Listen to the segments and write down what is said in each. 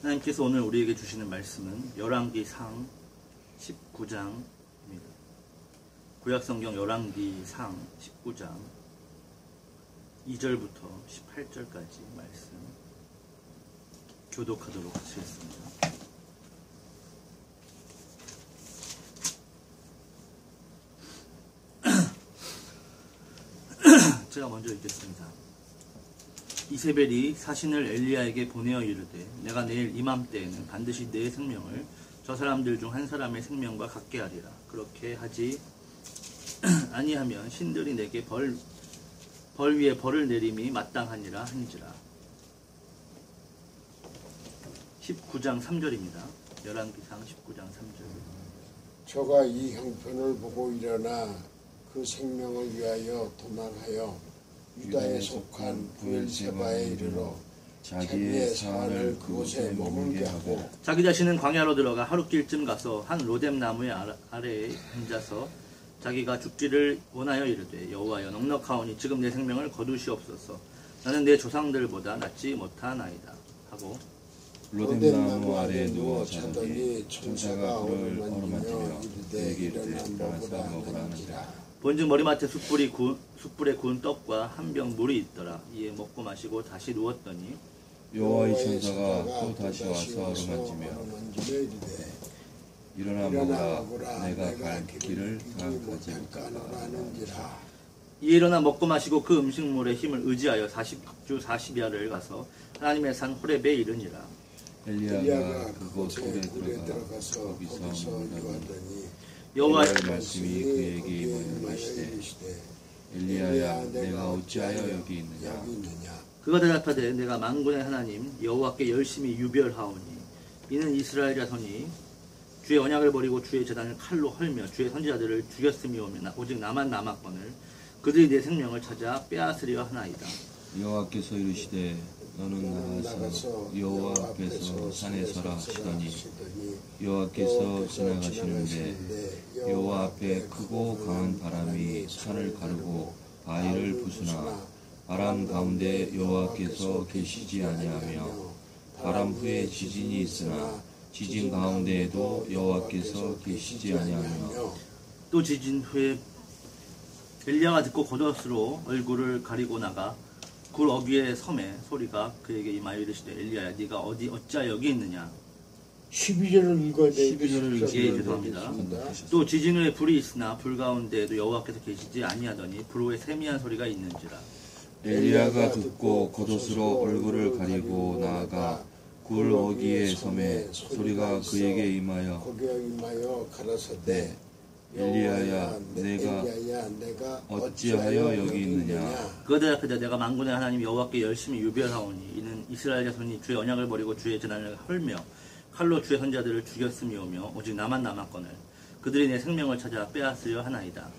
하나님께서 오늘 우리에게 주시는 말씀은 열왕기상 19장입니다. 구약성경 열왕기상 19장 2절부터 18절까지 말씀 교독하도록 하시겠습니다. 제가 먼저 읽겠습니다. 이세벨이 사신을 엘리야에게 보내어 이르되 내가 내일 이맘때에는 반드시 내 생명을 저 사람들 중 한 사람의 생명과 같게 하리라. 그렇게 하지 아니하면 신들이 내게 벌 위에 벌을 내림이 마땅하니라 한지라. 19장 3절입니다. 열왕기상 19장 3절. 저가 이 형편을 보고 일어나 그 생명을 위하여 도망하여 유다에 속한 부엘세바에 이르러 자기의 사안을 그곳에 머물게 하고 자기 자신은 광야로 들어가 하룻길쯤 가서 한 로뎀 나무의 아래에 앉아서 자기가 죽기를 원하여 이르되 여호와여 넉넉하오니 지금 내 생명을 거두시옵소서. 나는 내 조상들보다 낫지 못하나이다 하고 로뎀 나무 아래에 누워 자더니 천사가 그를 어루만지며 그에게 이르되 일어나서 먹으라는지라. 본즉 머리맡에 숯불에 구운 떡과 한 병 물이 있더라. 이에 먹고 마시고 다시 누웠더니 여호와의 천사가 또 다시 와서 어루만지며 이르되 일어나 먹으라. 내가 갈 길을 다 가지 못하노라. 이에 일어나 먹고 마시고 그 음식물의 힘을 의지하여 40주 40야를 가서 하나님의 산 호렙에 이르니라. 엘리야가 그곳 굴에 들어가서 거기서 누웠더니 여호와의 말씀이 그에게 임하여 이르시되 엘리야야 내가 어찌하여 여기 있느냐. 그가 대답하되 내가 만군의 하나님 여호와께 열심히 유별하오니 이는 이스라엘 자손이 주의 언약을 버리고 주의 제단을 칼로 헐며 주의 선지자들을 죽였음이오며 오직 나만 남았거늘 그들이 내 생명을 찾아 빼앗으려 하나이다. 여호와께서 이르시되 너는 나가서 여호와 앞에서 산에 서라 하시더니 여호와께서 지나가시는데 여호와 앞에 크고 강한 바람이 산을 가르고 바위를 부수나 바람 가운데 여호와께서 계시지 아니하며 바람 후에 지진이 있으나 지진 가운데에도 여호와께서 계시지 아니하며 또 지진 후에 엘리야가 듣고 겉옷으로 얼굴을 가리고 나가 굴 어귀의 섬에 소리가 그에게 임하여 이르시되 엘리야야 네가 어찌하여 여기 있느냐. 12절을 읽어야 돼. 12절을 예, 죄송합니다. 또 지진 후에 불이 있으나 불 가운데에도 여호와께서 계시지 아니하더니 불 후에 세미한 소리가 있는지라. 엘리야가 듣고 겉옷으로 얼굴을 가리고 나아가 굴 어귀의 섬에 소리가 그에게 임하여 가라사대 엘리야야 내가 어찌하여 여기 있느냐. 그가 대답하되 내가 만군의 하나님 여호와께 열심히 유별하오니 이는 이스라엘 자손이 주의 언약을 버리고 주의 제단을 헐며 칼로 주의 선지자들을 죽였음이오며 오직 나만 남았거늘 그들이 내 생명을 찾아 빼앗으려 하나이다.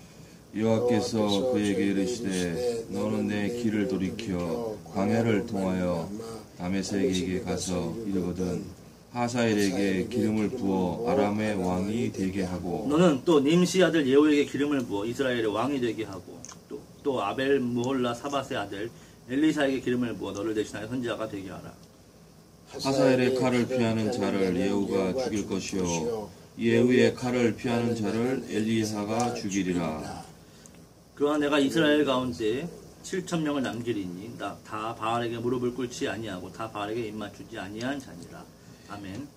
여호와께서 그에게 이르시되 너는 내 길을 돌이켜 광야를 통하여 다메섹에게 가서 이르거든 하사엘에게 기름을 부어 아람의 왕이 되게 하고 너는 또 님시 아들 예후에게 기름을 부어 이스라엘의 왕이 되게 하고 또 아벨 무홀라 사밧의 아들 엘리사에게 기름을 부어 너를 대신하여 선지자가 되게 하라. 하사엘의 칼을 피하는 자를 예후가 죽일 것이요 예후의 칼을 피하는 자를 엘리사가 죽이리라. 그러나 내가 이스라엘 가운데 7,000명을 남기리니 다 바알에게 무릎을 꿇지 아니하고 다 바알에게 입맞추지 아니한 자니라. 아멘.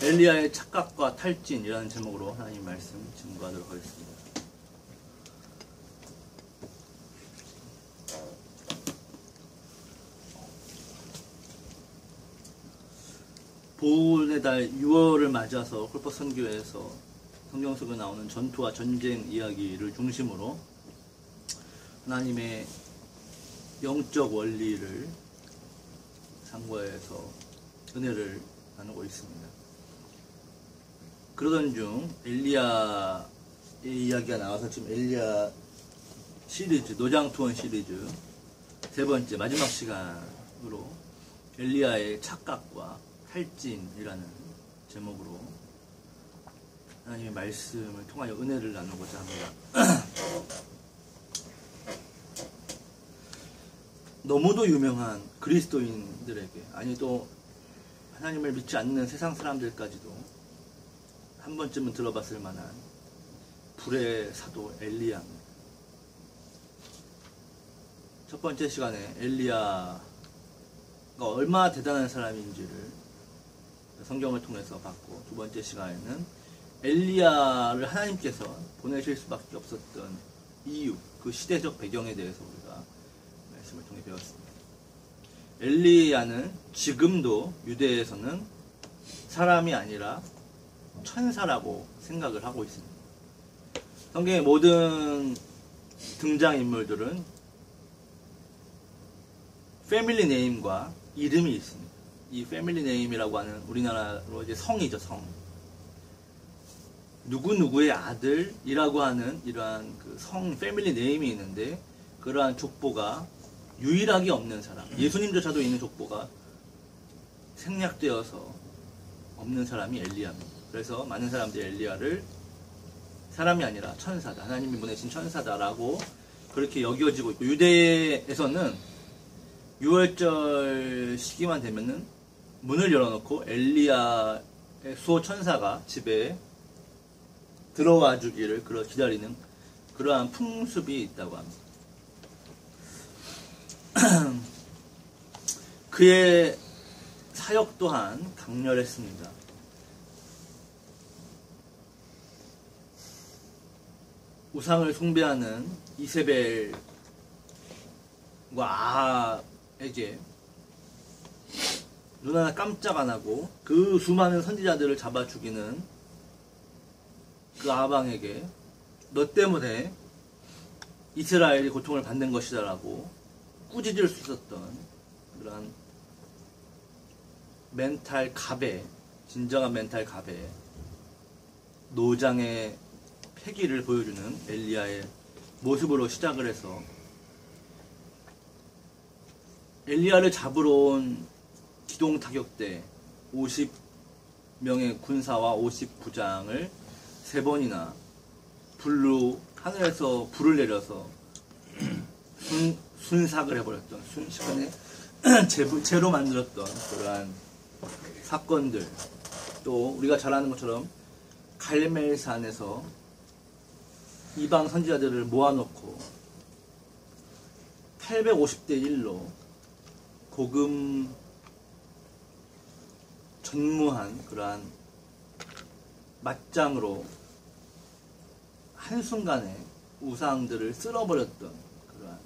엘리야의 착각과 탈진이라는 제목으로 하나님 말씀 증거하도록 하겠습니다. 보훈의 달 6월을 맞아서 홀퍼 선교에서 성경 속에 나오는 전투와 전쟁 이야기를 중심으로 하나님의 영적 원리를 상고해서 은혜를 나누고 있습니다. 그러던 중 엘리야의 이야기가 나와서 지금 엘리야 시리즈, 노장투원 시리즈 세 번째 마지막 시간으로 엘리야의 착각과 탈진이라는 제목으로 하나님의 말씀을 통하여 은혜를 나누고자 합니다. 너무도 유명한 그리스도인들에게, 아니 또 하나님을 믿지 않는 세상 사람들까지도 한 번쯤은 들어봤을 만한 불의 사도 엘리야입니다. 첫 번째 시간에 엘리야가 얼마나 대단한 사람인지를 성경을 통해서 봤고, 두 번째 시간에는 엘리야를 하나님께서 보내실 수밖에 없었던 이유, 그 시대적 배경에 대해서 우리가 말씀을 통해 배웠습니다. 엘리야는 지금도 유대에서는 사람이 아니라 천사라고 생각을 하고 있습니다. 성경의 모든 등장인물들은 패밀리 네임과 이름이 있습니다. 이 패밀리 네임이라고 하는 우리나라로 이제 성이죠, 성. 누구누구의 아들이라고 하는 이러한 그 성, 패밀리 네임이 있는데, 그러한 족보가 유일하게 없는 사람, 예수님조차도 있는 족보가 생략되어서 없는 사람이 엘리야입니다. 그래서 많은 사람들이 엘리야를 사람이 아니라 천사다, 하나님이 보내신 천사다라고 그렇게 여겨지고 있고, 유대에서는 6월절 시기만 되면은 문을 열어놓고 엘리야의 수호 천사가 집에 들어와 주기를 기다리는 그러한 풍습이 있다고 합니다. 그의 사역 또한 강렬했습니다. 우상을 숭배하는 이세벨과 아합에게 눈 하나 깜짝 안 하고 그 수많은 선지자들을 잡아 죽이는 그 아합왕에게 너 때문에 이스라엘이 고통을 받는 것이다 라고 꾸짖을 수 있었던 그런 멘탈 갑의, 진정한 멘탈 갑의 노장의 패기를 보여주는 엘리야의 모습으로 시작을 해서, 엘리야를 잡으러 온 기동타격대 50명의 군사와 50부장을 3번이나 불로 하늘에서 불을 내려서 순삭을 해버렸던, 순식간에 재로 만들었던 그러한 사건들, 또 우리가 잘 아는 것처럼 갈멜산에서 이방 선지자들을 모아놓고 850대 1로 복음 전무한 그러한 맞짱으로 한순간에 우상들을 쓸어버렸던 그러한,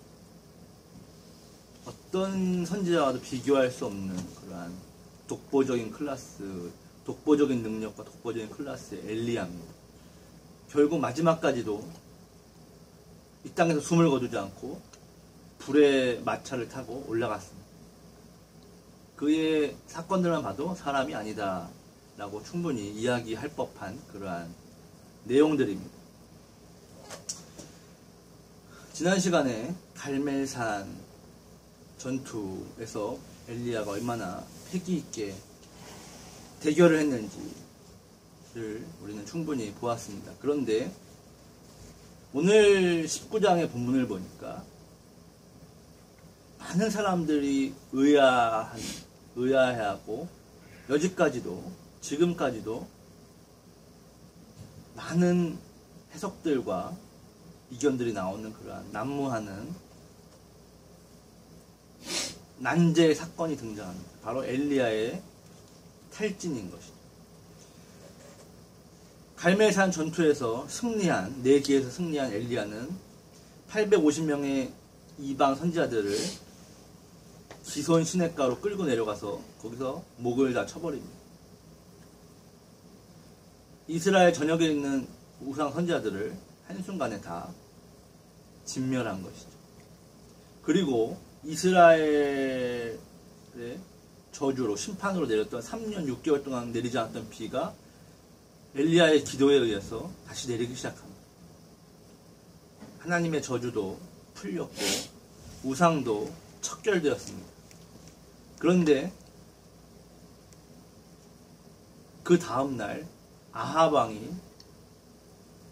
어떤 선지자와도 비교할 수 없는 그러한 독보적인 클래스, 독보적인 능력과 독보적인 클래스의 엘리야입니다. 결국 마지막까지도 이 땅에서 숨을 거두지 않고 불의 마차를 타고 올라갔습니다. 그의 사건들만 봐도 사람이 아니다 라고 충분히 이야기할 법한 그러한 내용들입니다. 지난 시간에 갈멜산 전투에서 엘리야가 얼마나 패기 있게 대결을 했는지를 우리는 충분히 보았습니다. 그런데 오늘 19장의 본문을 보니까 많은 사람들이 의아해하고 여지까지도, 지금까지도 많은 해석들과 이견들이 나오는 그러한 난무하는 난제 사건이 등장합니다. 바로 엘리야의 탈진인 것이죠. 갈멜산 전투에서 승리한, 4기에서 승리한 엘리야는 850명의 이방 선지자들을 기손 시냇가로 끌고 내려가서 거기서 목을 다 쳐버립니다. 이스라엘 전역에 있는 우상 선지자들을 한순간에 다 진멸한 것이죠. 그리고 이스라엘의 저주로, 심판으로 내렸던 3년 6개월 동안 내리지 않았던 비가 엘리야의 기도에 의해서 다시 내리기 시작합니다. 하나님의 저주도 풀렸고 우상도 척결되었습니다. 그런데 그 다음날 아합 왕이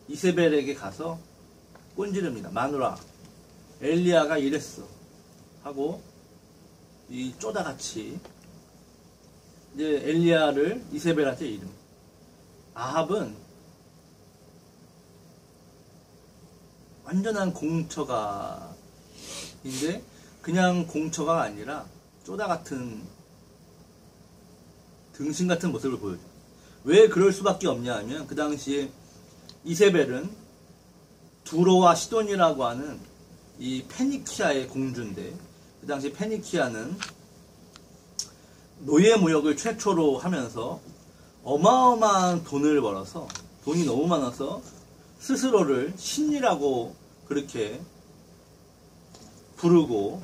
이세벨에게 가서 꼰지릅니다. 마누라, 엘리야가 이랬어 하고 이 쪼다같이 이제 엘리야를 이세벨한테 이름. 아합은 완전한 공처가인데 그냥 공처가 아니라 쪼다 같은 등신 같은 모습을 보여줘. 왜 그럴 수밖에 없냐 하면 그 당시에 이세벨은 두로와 시돈이라고 하는 이 페니키아의 공주인데 그 당시 페니키아는 노예 무역을 최초로 하면서 어마어마한 돈을 벌어서 돈이 너무 많아서 스스로를 신이라고 그렇게 부르고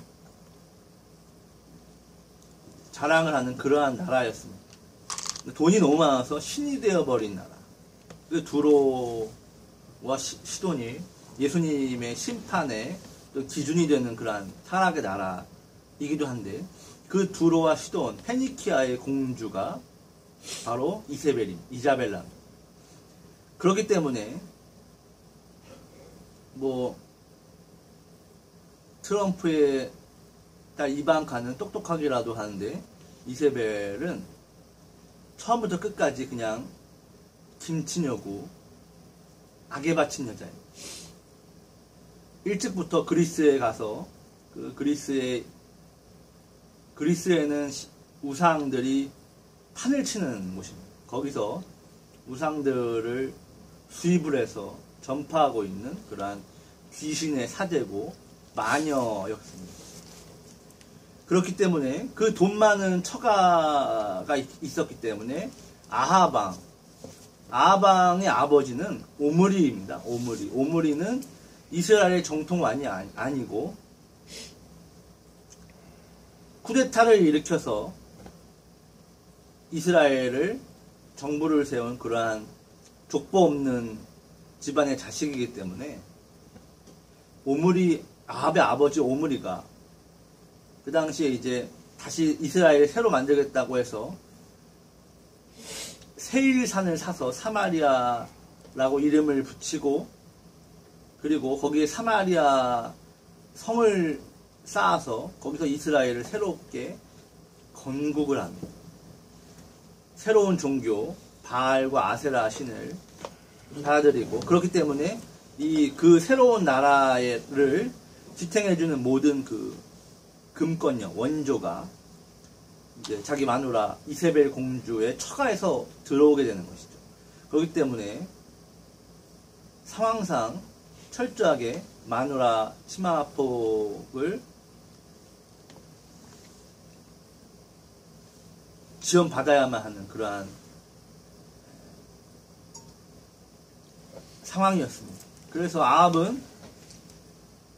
자랑을 하는 그러한 나라였습니다. 돈이 너무 많아서 신이 되어버린 나라. 그 두로와 시돈이 예수님의 심판의 또 기준이 되는 그러한 타락의 나라이기도 한데 그 두로와 시돈, 페니키아의 공주가 바로 이자벨라. 그렇기 때문에 트럼프의 딸 이방카는 똑똑하기라도 하는데 이세벨은 처음부터 끝까지 그냥 김치녀고 악에 바친 여자예요. 일찍부터 그리스에 가서 그 그리스에는 우상들이 판을 치는 곳입니다. 거기서 우상들을 수입을 해서 전파하고 있는 그러한 귀신의 사제고 마녀였습니다. 그렇기 때문에 그 돈 많은 처가가 있었기 때문에 아하방의 아버지는 오므리입니다. 오므리는 이스라엘의 정통왕이 아니고 쿠데타를 일으켜서 이스라엘을 정부를 세운 그러한 족보 없는 집안의 자식이기 때문에 아합의 아버지 오므리가 그 당시에 이제 다시 이스라엘을 새로 만들겠다고 해서 세일산을 사서 사마리아라고 이름을 붙이고 그리고 거기에 사마리아 성을 쌓아서 거기서 이스라엘을 새롭게 건국을 합니다. 새로운 종교 바알과 아세라 신을 받아들이고 그렇기 때문에 그 새로운 나라를 지탱해주는 모든 그 금권력 원조가 이제 자기 마누라 이세벨 공주의 처가에서 들어오게 되는 것이죠. 그렇기 때문에 상황상 철저하게 마누라 치마폭을 지원받아야만 하는 그러한 상황이었습니다. 그래서 아합은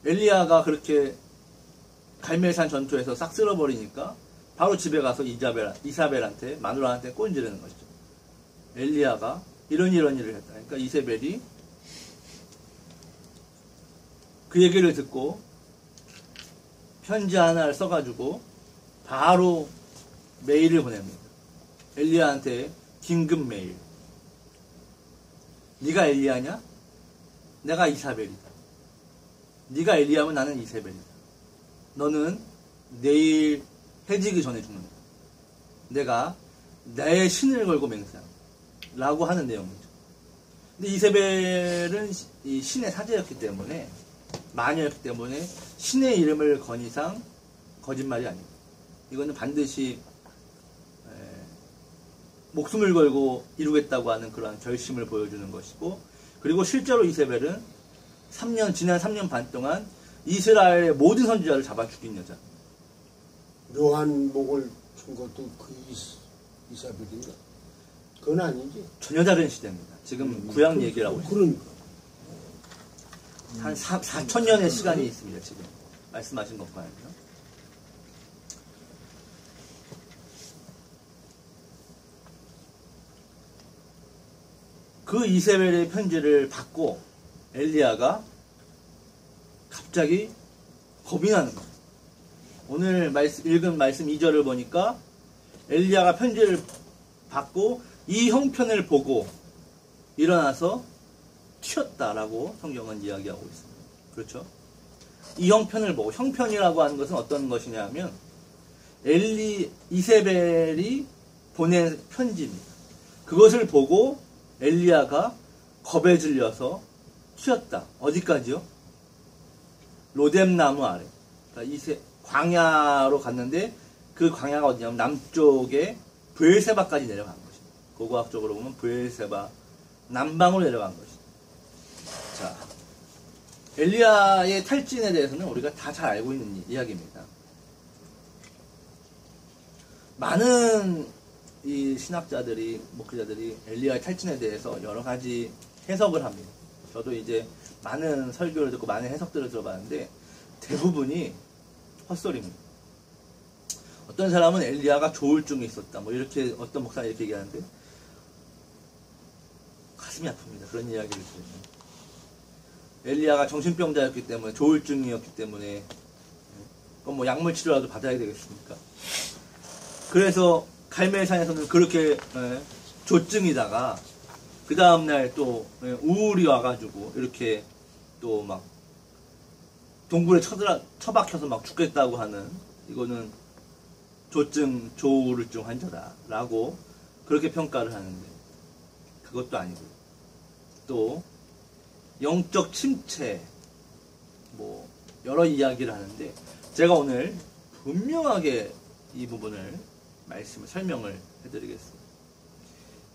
엘리야가 그렇게 갈멜산 전투에서 싹 쓸어버리니까 바로 집에 가서 이사벨한테 마누라한테 꼰지르는 것이죠. 엘리야가 이런 일을 했다. 그러니까 이세벨이 그 얘기를 듣고 편지 하나를 써가지고 바로 메일을 보냅니다. 엘리야한테 긴급 메일. 네가 엘리야냐? 내가 이사벨이다. 네가 엘리야면 나는 이세벨이다. 너는 내일 해지기 전에 죽는다. 내가 내 신을 걸고 맹세한다. 라고 하는 내용이죠. 근데 이세벨은 이 신의 사제였기 때문에 마녀였기 때문에 신의 이름을 건 이상 거짓말이 아닙니다. 이거는 반드시 목숨을 걸고 이루겠다고 하는 그런 결심을 보여주는 것이고 그리고 실제로 이세벨은 지난 3년 반 동안 이스라엘의 모든 선지자를 잡아 죽인 여자. 묘한 목을 준 것도 그 이사벨인가? 그건 아니지. 전혀 다른 시대입니다. 지금 구약 얘기를 하고 있습니다. 그러니까. 한 4,000년의 시간이 있습니다. 지금 말씀하신 것과는요. 그 이세벨의 편지를 받고 엘리야가 갑자기 겁이 나는 거예요. 오늘 읽은 말씀 2절을 보니까 엘리야가 편지를 받고 이 형편을 보고 일어나서 튀었다라고 성경은 이야기하고 있습니다. 그렇죠? 이 형편을 보고 형편이라고 하는 것은 어떤 것이냐면 이세벨이 보낸 편지입니다. 그것을 보고 엘리야가 겁에 질려서 튀었다. 어디까지요? 로뎀나무 아래. 그러니까 광야로 갔는데 그 광야가 어디냐면 남쪽에 브엘세바까지 내려간 것입니다. 고고학적으로 보면 브엘세바 남방으로 내려간 것입니다. 자, 엘리야의 탈진에 대해서는 우리가 다 잘 알고 있는 이야기입니다. 많은 이 신학자들이, 목회자들이 엘리야의 탈진에 대해서 여러 가지 해석을 합니다. 저도 이제 많은 설교를 듣고 많은 해석들을 들어봤는데 대부분이 헛소리입니다. 어떤 사람은 엘리야가 조울증이 있었다. 뭐 이렇게 어떤 목사가 이렇게 얘기하는데 가슴이 아픕니다. 그런 이야기를 들으면. 엘리야가 정신병자였기 때문에 조울증이었기 때문에 그럼 뭐 약물 치료라도 받아야 되겠습니까? 그래서 갈멜산에서는 그렇게 조증이다가 그 다음날 또 우울이 와가지고 이렇게 또 막 동굴에 처박혀서 막 죽겠다고 하는 이거는 조증, 조우울증 환자다라고 그렇게 평가를 하는데 그것도 아니고요. 또 영적 침체 뭐 여러 이야기를 하는데 제가 오늘 분명하게 이 부분을 설명을 해드리겠습니다.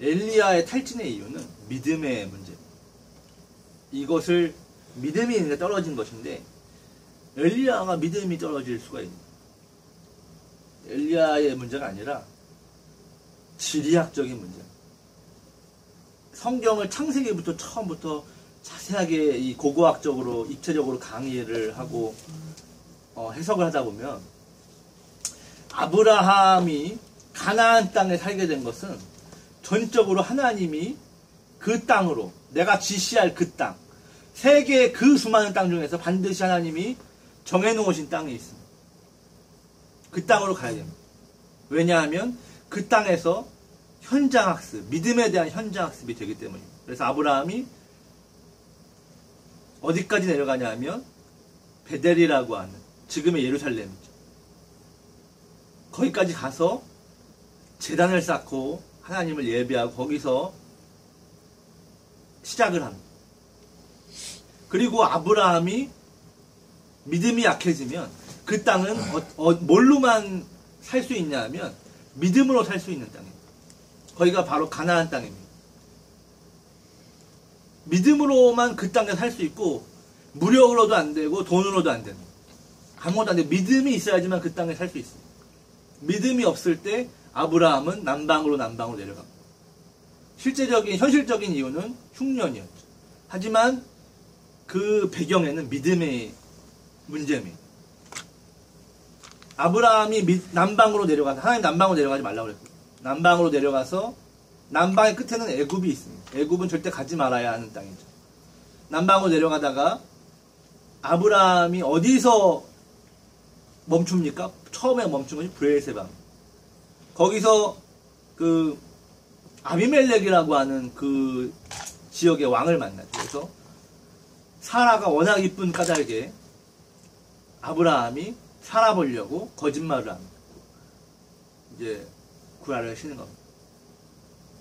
엘리야의 탈진의 이유는 믿음의 문제입니다. 이것을 믿음이 있는데 떨어진 것인데 엘리야가 믿음이 떨어질 수가 있는 엘리야의 문제가 아니라 지리학적인 문제. 성경을 창세기부터 처음부터 자세하게 이 고고학적으로 입체적으로 강의를 하고 해석을 하다 보면 아브라함이 가나안 땅에 살게 된 것은 전적으로 하나님이 그 땅으로 내가 지시할 그 땅, 세계의 그 수많은 땅 중에서 반드시 하나님이 정해놓으신 땅이 있습니다. 그 땅으로 가야 됩니다. 왜냐하면 그 땅에서 현장학습, 믿음에 대한 현장학습이 되기 때문입니다. 그래서 아브라함이 어디까지 내려가냐 하면 베델이라고 하는 지금의 예루살렘이죠. 거기까지 가서 제단을 쌓고 하나님을 예배하고 거기서 시작을 합니다. 그리고 아브라함이 믿음이 약해지면 그 땅은 뭘로만 살 수 있냐 하면 믿음으로 살 수 있는 땅입니다. 거기가 바로 가나안 땅입니다. 믿음으로만 그 땅에 살 수 있고 무력으로도 안 되고 돈으로도 안 됩니다. 아무것도 안 되고 믿음이 있어야지만 그 땅에 살 수 있습니다. 믿음이 없을 때 아브라함은 남방으로 내려갑니다. 현실적인 이유는 흉년이었죠. 하지만 그 배경에는 믿음의 문제입니다. 아브라함이 남방으로 내려가서 하나님 남방으로 내려가지 말라고 그랬거든요. 남방으로 내려가서 남방의 끝에는 애굽이 있습니다. 애굽은 절대 가지 말아야 하는 땅이죠. 남방으로 내려가다가 아브라함이 어디서 멈춥니까? 처음에 멈춘 것이 브엘세바입니다. 거기서 그 아비멜렉이라고 하는 그 지역의 왕을 만나죠. 그래서 사라가 워낙 이쁜 까닭에 아브라함이 살아보려고 거짓말을 합니다. 이제 구라를 치는 겁니다.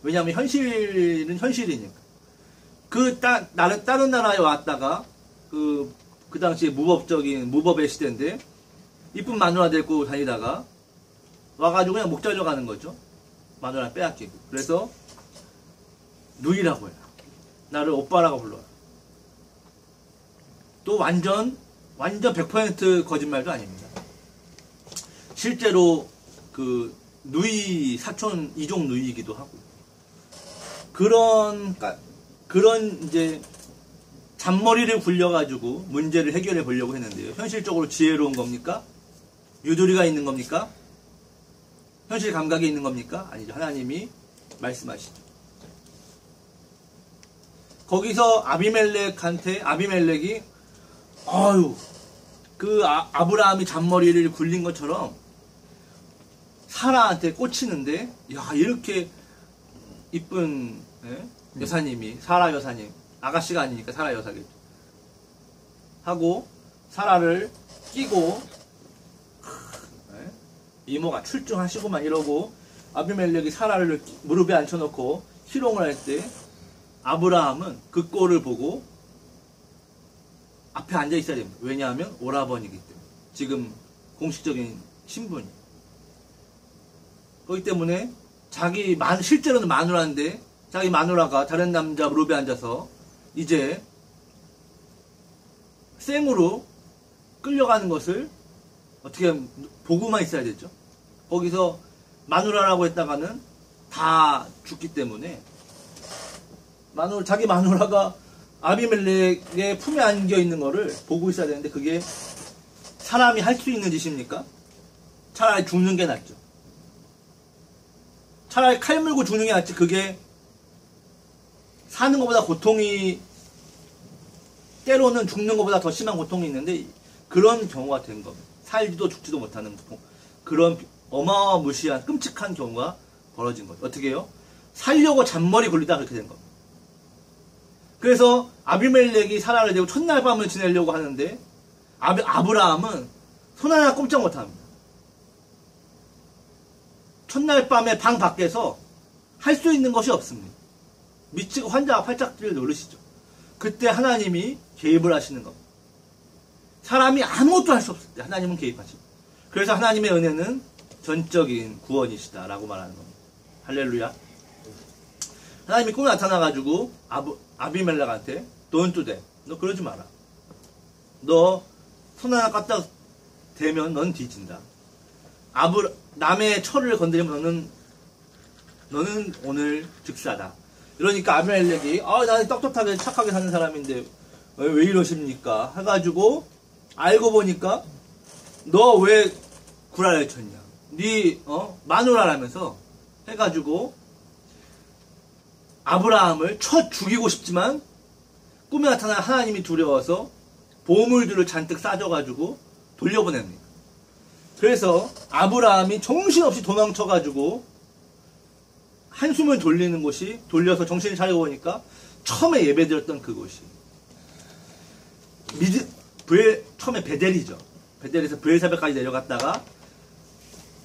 왜냐하면 현실은 현실이니까. 다른 나라에 왔다가 그 당시에 무법의 시대인데 이쁜 마누라 데리고 다니다가 와가지고 그냥 목 잘려가는 거죠. 마누라 빼앗기고. 그래서 누이라고 해요. 나를 오빠라고 불러요. 또 완전 100% 거짓말도 아닙니다. 실제로 그 누이 사촌 이종 누이이기도 하고 그런 이제 잔머리를 굴려가지고 문제를 해결해 보려고 했는데요. 현실적으로 지혜로운 겁니까? 유도리가 있는 겁니까? 현실 감각이 있는 겁니까? 아니죠. 하나님이 말씀하시죠. 거기서 아비멜렉이 아브라함이 잔머리를 굴린 것처럼 사라한테 꽂히는데 이렇게 이쁜 여사님이 사라 여사님 아가씨가 아니니까 사라 여사겠죠. 하고 사라를 끼고 이모가 출중하시고만 이러고 아비멜렉이 사라를 무릎에 앉혀놓고 희롱을 할 때 아브라함은 그 꼴을 보고 앞에 앉아 있어야 됩니다. 왜냐하면 오라버니이기 때문에. 지금 공식적인 신분이. 그렇기 때문에 실제로는 마누라인데 자기 마누라가 다른 남자 무릎에 앉아서 이제 생으로 끌려가는 것을 어떻게 보고만 있어야 되죠. 거기서 마누라라고 했다가는 다 죽기 때문에 자기 마누라가 아비멜렉의 품에 안겨 있는 거를 보고 있어야 되는데 그게 사람이 할 수 있는 짓입니까? 차라리 죽는 게 낫죠. 차라리 칼 물고 죽는 게 낫지. 그게 사는 것보다 고통이 때로는 죽는 것보다 더 심한 고통이 있는데 그런 경우가 된 겁니다. 살지도 죽지도 못하는 그런 어마무시한 끔찍한 경우가 벌어진 거죠. 어떻게 해요? 살려고 잔머리 굴리다 그렇게 된 겁니다. 그래서 아비멜렉이 사라를 대고 첫날 밤을 지내려고 하는데 아브라함은 손 하나 꼼짝 못합니다. 첫날 밤에 방 밖에서 할 수 있는 것이 없습니다. 미치고 환자가 팔짝지를 노르시죠. 그때 하나님이 개입을 하시는 겁니다. 사람이 아무것도 할 수 없을 때 하나님은 개입하시고, 그래서 하나님의 은혜는 전적인 구원이시다라고 말하는 겁니다. 할렐루야. 하나님이 꿈에 나타나가지고 아비멜렉한테 Don't do that. 너 그러지 마라. 너 손 하나 까딱 대면 넌 뒤진다. 남의 철을 건드리면 너는 오늘 즉사다. 이러니까 아비멜렉이 나는 떳떳하게 착하게 사는 사람인데 왜 이러십니까? 해가지고 알고 보니까 너 왜 구라를 쳤냐? 네 마누라라면서 해가지고 아브라함을 쳐 죽이고 싶지만 꿈에 나타난 하나님이 두려워서 보물들을 잔뜩 싸줘가지고 돌려보냅니다. 그래서 아브라함이 정신없이 도망쳐가지고 한숨을 돌리는 곳이, 돌려서 정신을 차리고 보니까 처음에 예배드렸던 그곳이 처음에 베델이죠. 베델에서 브엘사베까지 내려갔다가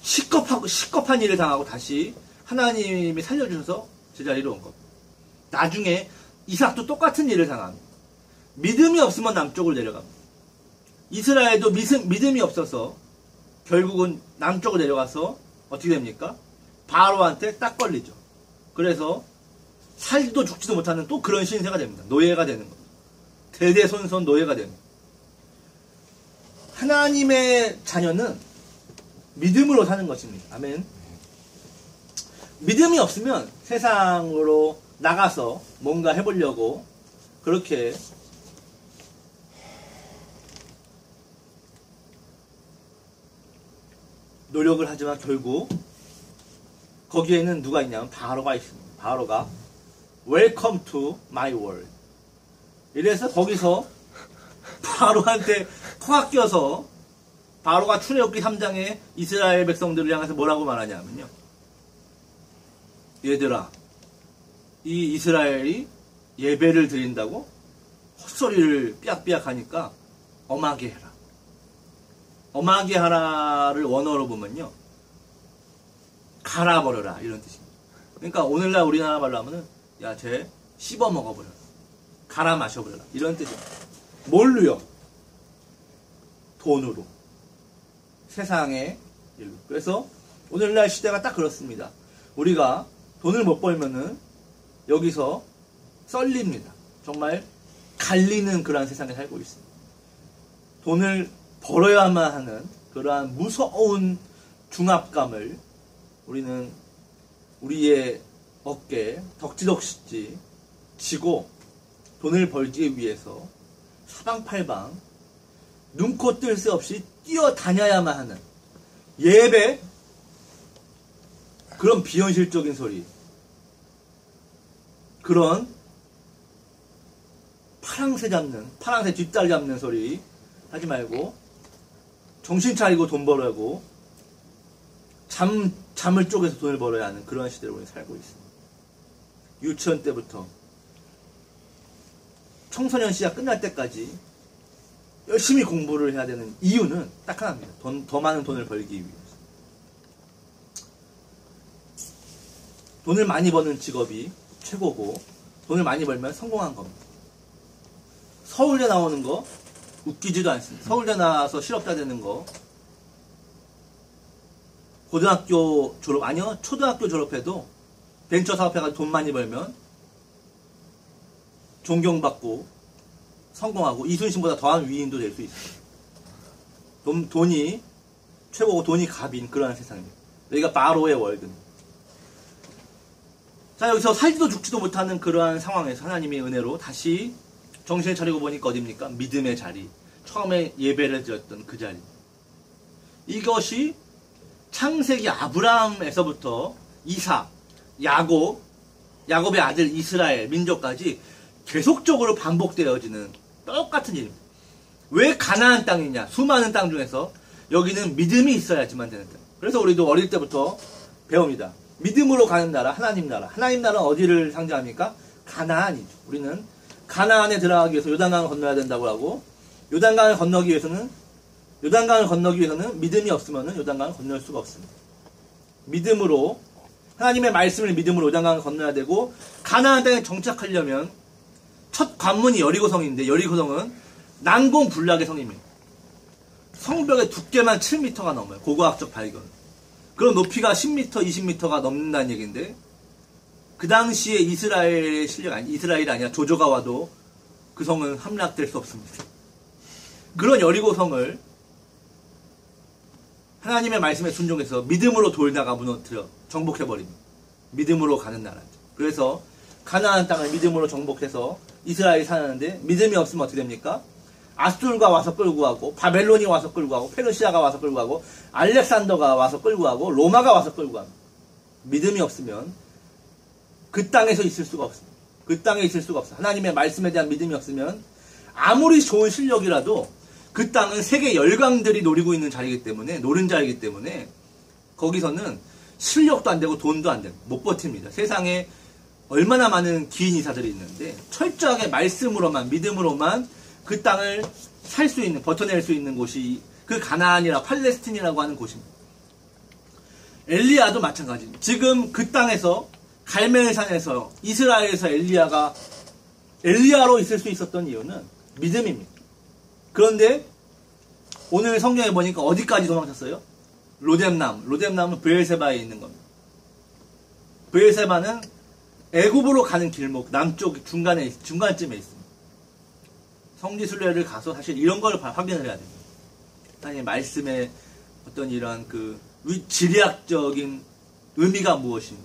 시겁한 일을 당하고 다시 하나님이 살려주셔서 제자리로 온 겁니다. 나중에 이삭도 똑같은 일을 당합니다. 믿음이 없으면 남쪽으로 내려갑니다. 이스라엘도 믿음이 없어서 결국은 남쪽으로 내려가서 어떻게 됩니까? 바로한테 딱 걸리죠. 그래서 살지도 죽지도 못하는 또 그런 신세가 됩니다. 노예가 되는 겁니다. 대대손손 노예가 됩니다. 하나님의 자녀는 믿음으로 사는 것입니다. 아멘. 믿음이 없으면 세상으로 나가서 뭔가 해보려고 그렇게 노력을 하지만 결국 거기에는 누가 있냐면 바로가 있습니다. 바로가 Welcome to my world. 이래서 거기서 바로한테 콕 껴서 바로가 출애굽기 3장에 이스라엘 백성들을 향해서 뭐라고 말하냐면요. 얘들아, 이 이스라엘이 예배를 드린다고 헛소리를 삐약삐약 하니까 엄하게 해라. 엄하게 하라를 원어로 보면요. 갈아버려라 이런 뜻입니다. 그러니까 오늘날 우리나라 말로 하면은 야, 쟤 씹어 먹어버려라. 갈아 마셔버려라. 이런 뜻입니다. 뭘로요? 돈으로. 세상의 일로. 그래서 오늘날 시대가 딱 그렇습니다. 우리가 돈을 못 벌면은 여기서 썰립니다. 정말 갈리는 그러한 세상에 살고 있습니다. 돈을 벌어야만 하는 그러한 무서운 중압감을 우리는 우리의 어깨에 덕지덕지 지고 돈을 벌기 위해서 사방팔방 눈코 뜰 새 없이 뛰어다녀야만 하는 예배, 그런 비현실적인 소리, 그런 파랑새 뒷다리 잡는 소리 하지 말고 정신 차리고 돈 벌어야고 잠을 쪼개서 돈을 벌어야 하는 그런 시대로 우리 살고 있습니다. 유치원 때부터 청소년 시작 끝날 때까지 열심히 공부를 해야 되는 이유는 딱 하나입니다. 더 많은 돈을 벌기 위해서. 돈을 많이 버는 직업이 최고고 돈을 많이 벌면 성공한 겁니다. 서울대 나오는 거 웃기지도 않습니다. 서울대 나와서 실업자 되는 거 고등학교 졸업 아니요 초등학교 졸업해도 벤처 사업해가지고 돈 많이 벌면 존경받고 성공하고 이순신보다 더한 위인도 될 수 있어요. 돈이 최고고 돈이 갑인 그러한 세상입니다. 여기가 바로의 월드입니다. 자, 여기서 살지도 죽지도 못하는 그러한 상황에서 하나님의 은혜로 다시 정신을 차리고 보니까 어딥니까? 믿음의 자리. 처음에 예배를 드렸던 그 자리. 이것이 창세기 아브라함에서부터 이삭, 야곱의 아들 이스라엘 민족까지 계속적으로 반복되어지는 똑같은 일입니다. 왜 가나안 땅이냐? 수많은 땅 중에서 여기는 믿음이 있어야지만 되는 땅. 그래서 우리도 어릴 때부터 배웁니다. 믿음으로 가는 나라, 하나님 나라. 하나님 나라는 어디를 상징합니까? 가나안이죠. 우리는 가나안에 들어가기 위해서 요단강을 건너야 된다고 하고 요단강을 건너기 위해서는 믿음이 없으면 요단강을 건널 수가 없습니다. 믿음으로 하나님의 말씀을 믿음으로 요단강을 건너야 되고 가나안 땅에 정착하려면 첫 관문이 여리고성인데 여리고성은 난공불락의 성입니다. 성벽의 두께만 7m가 넘어요. 고고학적 발견. 그럼 높이가 10m, 20m가 넘는다는 얘기인데 그 당시에 이스라엘이 아니라 조조가 와도 그 성은 함락될 수 없습니다. 그런 여리고성을 하나님의 말씀에 순종해서 믿음으로 돌다가 무너뜨려 정복해버립니다. 믿음으로 가는 나라죠. 그래서 가나안 땅을 믿음으로 정복해서 이스라엘이 사는데 믿음이 없으면 어떻게 됩니까? 아수르가 와서 끌고 가고 바벨론이 와서 끌고 가고 페르시아가 와서 끌고 가고 알렉산더가 와서 끌고 가고 로마가 와서 끌고 갑니다. 믿음이 없으면 그 땅에서 있을 수가 없습니다. 그 땅에 있을 수가 없어요. 하나님의 말씀에 대한 믿음이 없으면 아무리 좋은 실력이라도 그 땅은 세계 열강들이 노리고 있는 자리이기 때문에 노른자이기 때문에 거기서는 실력도 안 되고 돈도 안 되고 못 버팁니다. 세상에 얼마나 많은 기인 이사들이 있는데 철저하게 말씀으로만 믿음으로만 그 땅을 살 수 있는 버텨낼 수 있는 곳이 그 가나안이라 팔레스틴이라고 하는 곳입니다. 엘리야도 마찬가지입니다. 지금 그 땅에서 갈멜산에서 이스라엘에서 엘리야로 있을 수 있었던 이유는 믿음입니다. 그런데 오늘 성경에 보니까 어디까지 도망쳤어요? 로뎀나무는 브엘세바에 있는 겁니다. 브엘세바는 애굽으로 가는 길목 남쪽 중간쯤에 있습니다. 성지순례를 가서 사실 이런 걸 확인을 해야 됩니다. 하나님의 말씀의 어떤 이러한 그 지리학적인 의미가 무엇인지.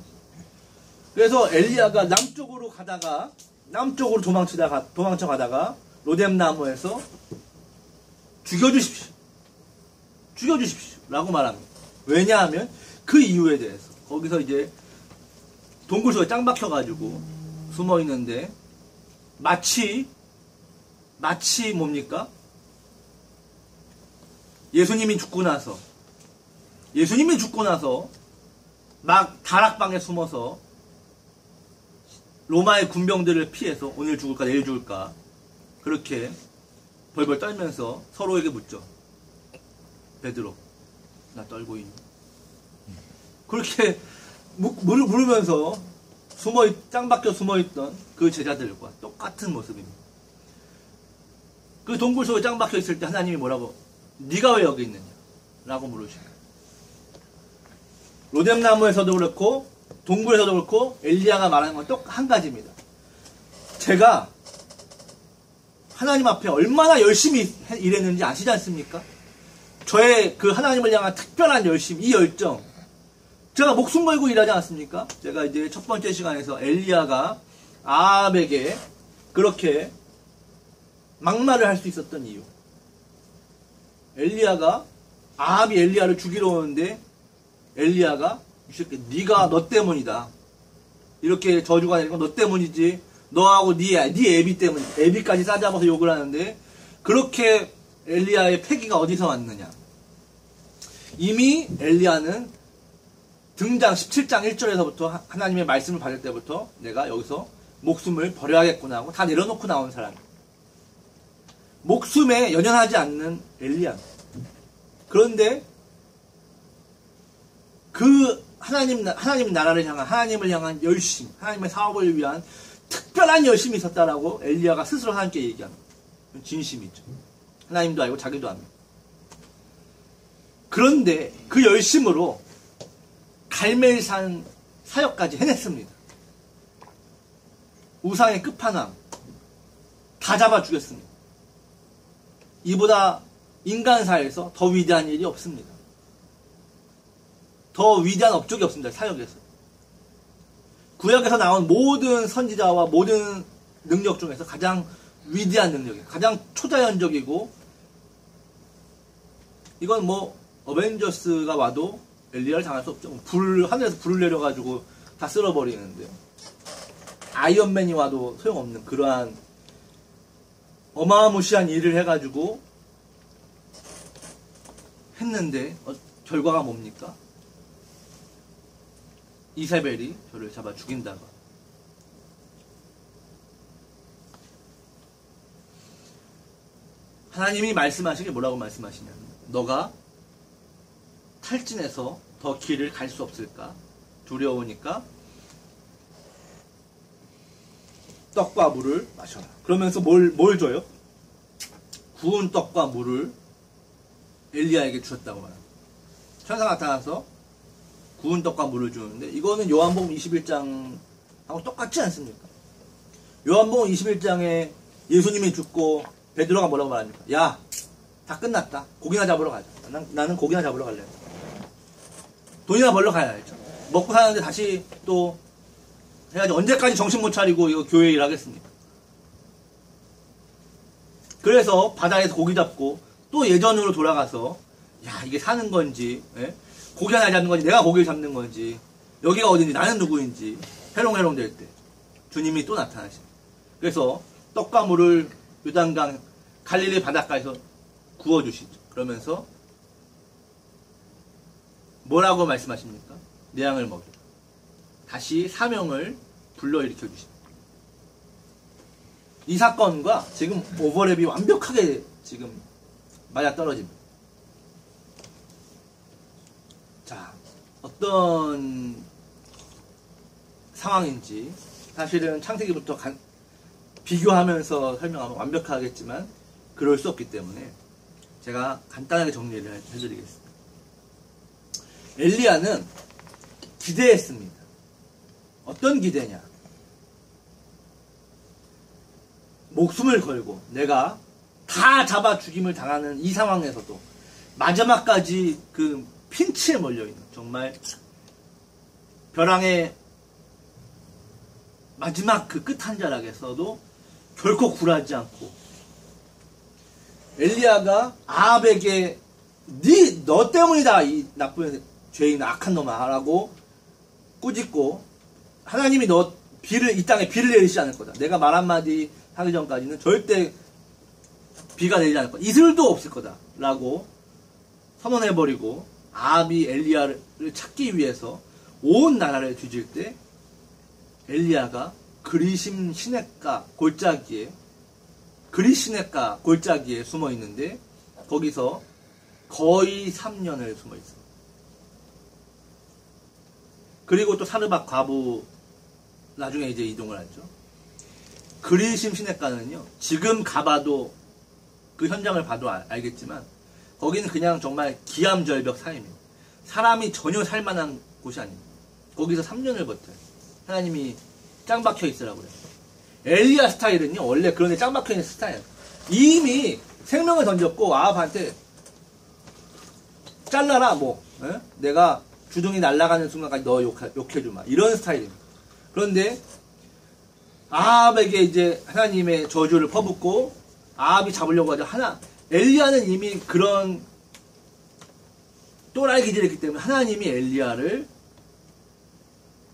그래서 엘리야가 남쪽으로 도망쳐 가다가 로뎀나무에서 죽여주십시오 라고 말합니다. 왜냐하면 그 이유에 대해서 거기서 이제 동굴 속에 짱 박혀가지고 숨어 있는데 마치 뭡니까? 예수님이 죽고 나서 막 다락방에 숨어서 로마의 군병들을 피해서 오늘 죽을까 내일 죽을까 그렇게 벌벌 떨면서 서로에게 묻죠. 베드로, 나 떨고 있니? 그렇게 물으면서 짱 박혀 숨어있던 그 제자들과 똑같은 모습입니다. 그 동굴 속에 짱 박혀 있을 때 하나님이 뭐라고? 네가 왜 여기 있느냐? 라고 물으십니다. 로뎀나무에서도 그렇고 동굴에서도 그렇고 엘리야가 말하는 건 또 한 가지입니다. 제가 하나님 앞에 얼마나 열심히 일했는지 아시지 않습니까? 저의 그 하나님을 향한 특별한 열심, 이 열정. 제가 목숨 걸고 일하지 않았습니까? 제가 이제 첫 번째 시간에서 엘리야가 아합에게 그렇게 막말을 할 수 있었던 이유. 아합이 엘리야를 죽이러 오는데 엘리야가 이 새끼 네가 너 때문이다. 이렇게 저주가 내리고 너 때문이지. 너하고 네 애비 때문에 애비까지 싸잡아서 욕을 하는데 그렇게 엘리야의 패기가 어디서 왔느냐. 이미 엘리야는 등장 17장 1절에서부터 하나님의 말씀을 받을 때부터 내가 여기서 목숨을 버려야겠구나 하고 다 내려놓고 나온 사람이에요. 목숨에 연연하지 않는 엘리야. 그런데 그 하나님 나라를 향한, 하나님을 향한 열심, 하나님의 사업을 위한 특별한 열심이 있었다라고 엘리야가 스스로 하나님께 얘기합니다. 진심이죠. 하나님도 알고 자기도 압니다. 그런데 그 열심으로 갈멜산 사역까지 해냈습니다. 우상의 끝판왕 다 잡아 죽였습니다. 이보다 인간사에서 더 위대한 일이 없습니다. 더 위대한 업적이 없습니다. 사역에서. 구약에서 나온 모든 선지자와 모든 능력 중에서 가장 위대한 능력이에요. 가장 초자연적이고, 이건 뭐 어벤져스가 와도 엘리야를 당할 수 없죠. 하늘에서 불을 내려가지고 다 쓸어버리는데요. 아이언맨이 와도 소용없는 그러한 어마무시한 일을 해가지고 했는데 결과가 뭡니까? 이세벨이 저를 잡아 죽인다고. 하나님이 말씀하시길 뭐라고 말씀하시냐면, 너가 탈진해서 더 길을 갈 수 없을까? 두려우니까 떡과 물을 마셔라. 그러면서 뭘 줘요? 구운 떡과 물을 엘리야에게 주셨다고 말합니다. 천사가 나타나서 구운 떡과 물을 주는데, 이거는 요한복음 21장하고 똑같지 않습니까? 요한복음 21장에 예수님이 죽고 베드로가 뭐라고 말합니까? 야, 다 끝났다. 고기나 잡으러 가자. 나는 고기나 잡으러 갈래. 돈이나 벌러 가야죠. 먹고 사는데 다시 또 해야지. 언제까지 정신 못 차리고 이거 교회 일 하겠습니까? 그래서 바다에서 고기 잡고 또 예전으로 돌아가서, 야, 이게 사는 건지, 고기 하나 잡는 건지, 내가 고기를 잡는 건지, 여기가 어딘지, 나는 누구인지 해롱해롱 될 때 주님이 또 나타나십니다. 그래서 떡과 물을 요단강 갈릴리 바닷가에서 구워주시죠. 그러면서 뭐라고 말씀하십니까? 내 양을 먹이라. 다시 사명을 불러일으켜 주십니다. 이 사건과 지금 오버랩이 완벽하게 지금 맞아떨어집니다. 자, 어떤 상황인지 사실은 창세기부터 비교하면서 설명하면 완벽하겠지만 그럴 수 없기 때문에 제가 간단하게 정리를 해드리겠습니다. 엘리야는 기대했습니다. 어떤 기대냐? 목숨을 걸고 내가 다 잡아 죽임을 당하는 이 상황에서도 마지막까지 그 핀치에 몰려있는, 정말 벼랑의 마지막 그 끝 한 자락에서도 결코 굴하지 않고, 엘리야가 아합에게 너 때문이다, 이 나쁜 죄인 악한 놈아 라고 꾸짖고, 하나님이 이 땅에 비를 내리지 않을 거다. 내가 말 한마디 하기 전까지는 절대 비가 내리지 않을 거다. 이슬도 없을 거다 라고 선언해버리고, 아합이 엘리야를 찾기 위해서 온 나라를 뒤질 때 엘리야가 그리심 시냇가 골짜기에 숨어 있는데, 거기서 거의 3년을 숨어 있습니다. 그리고 또 사르밧 과부 나중에 이제 이동을 하죠. 그리심 시냇가는요, 지금 가봐도 그 현장을 봐도 알겠지만 거기는 그냥 정말 기암절벽 사이입니다. 사람이 전혀 살만한 곳이 아닙니다. 거기서 3년을 버텨요. 하나님이 짱 박혀 있으라고 그래요. 엘리야 스타일은요, 원래 그런 데 짱 박혀 있는 스타일. 이미 생명을 던졌고 아합한테 잘라라, 내가 주둥이 날아가는 순간까지 너 욕해주마, 이런 스타일입니다. 그런데 아합에게 이제 하나님의 저주를 퍼붓고 아합이 잡으려고 하죠. 엘리야는 이미 그런 또라이 기질이 있기 때문에 하나님이 엘리야를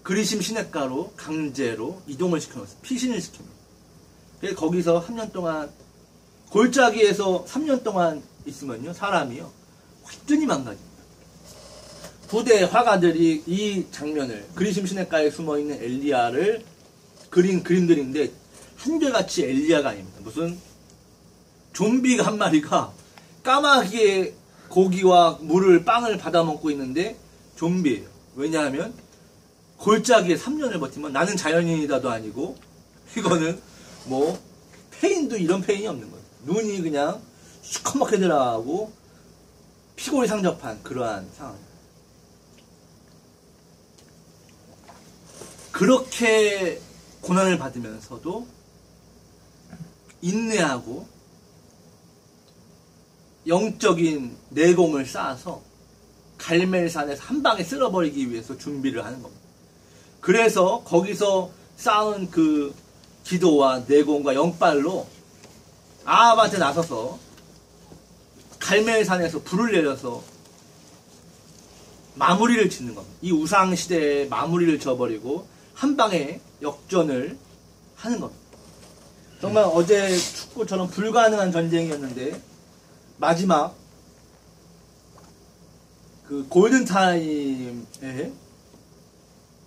그리심 시냇가로 강제로 이동을 시켜놨어요. 피신을 시킵니다. 그래서 거기서 3년 동안, 골짜기에서 3년 동안 있으면요, 사람이요 완전히 망가집니다. 부대 화가들이 이 장면을, 그리심 시냇가에 숨어있는 엘리야를 그린 그림들인데 한결같이 엘리야가 아닙니다. 무슨 좀비가 한 마리가 까마귀의 고기와 빵을 받아먹고 있는데 좀비예요. 왜냐하면 골짜기에 3년을 버티면 나는 자연인이다도 아니고 이거는 뭐 페인도 이런 페인이 없는 거예요. 눈이 그냥 시커멓게 들어가고 피골이 상접한 그러한 상황입니다. 그렇게 고난을 받으면서도 인내하고 영적인 내공을 쌓아서 갈멜산에서 한 방에 쓸어버리기 위해서 준비를 하는 겁니다. 그래서 거기서 쌓은 그 기도와 내공과 영빨로 아합한테 나서서 갈멜산에서 불을 내려서 마무리를 짓는 겁니다. 이 우상시대의 마무리를 져버리고 한 방에 역전을 하는 겁니다. 정말 어제 축구처럼 불가능한 전쟁이었는데 마지막 그 골든타임에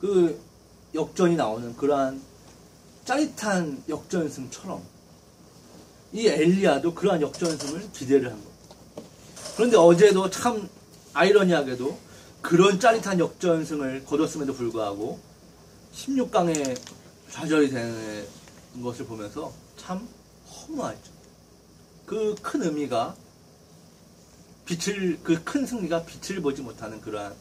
그 역전이 나오는 그러한 짜릿한 역전승처럼 이 엘리야도 그러한 역전승을 기대를 한 겁니다. 그런데 어제도 참 아이러니하게도 그런 짜릿한 역전승을 거뒀음에도 불구하고 16강에 좌절이 되는 것을 보면서 참 허무하죠. 그 큰 의미가 그 큰 승리가 빛을 보지 못하는 그러한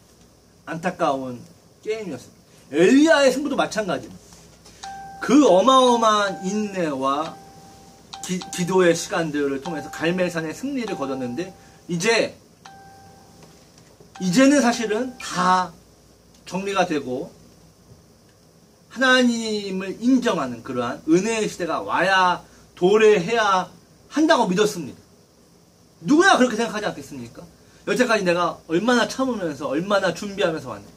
안타까운 게임이었습니다. 엘리야의 승부도 마찬가지입니다. 그 어마어마한 인내와 기도의 시간들을 통해서 갈멜산의 승리를 거뒀는데 이제는 사실은 다 정리가 되고 하나님을 인정하는 그러한 은혜의 시대가 와야 도래해야 한다고 믿었습니다. 누구나 그렇게 생각하지 않겠습니까? 여태까지 내가 얼마나 참으면서 얼마나 준비하면서 왔는데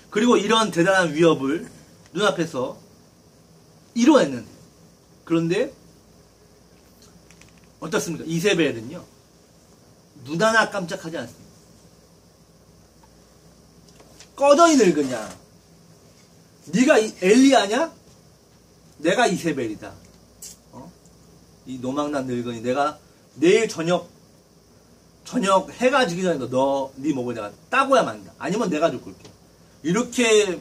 그리고 이런 대단한 위협을 눈앞에서 이뤄냈는데 그런데 어떻습니까? 이세벨은요 눈 하나 깜짝하지 않습니다. 꺼져이 늙으냐? 네가 엘리야냐? 내가 이세벨이다. 이 노망난 늙은이 내가 내일 저녁 해가 지기 전에 네 목을 내가 따고야 만다. 아니면 내가 죽을게. 이렇게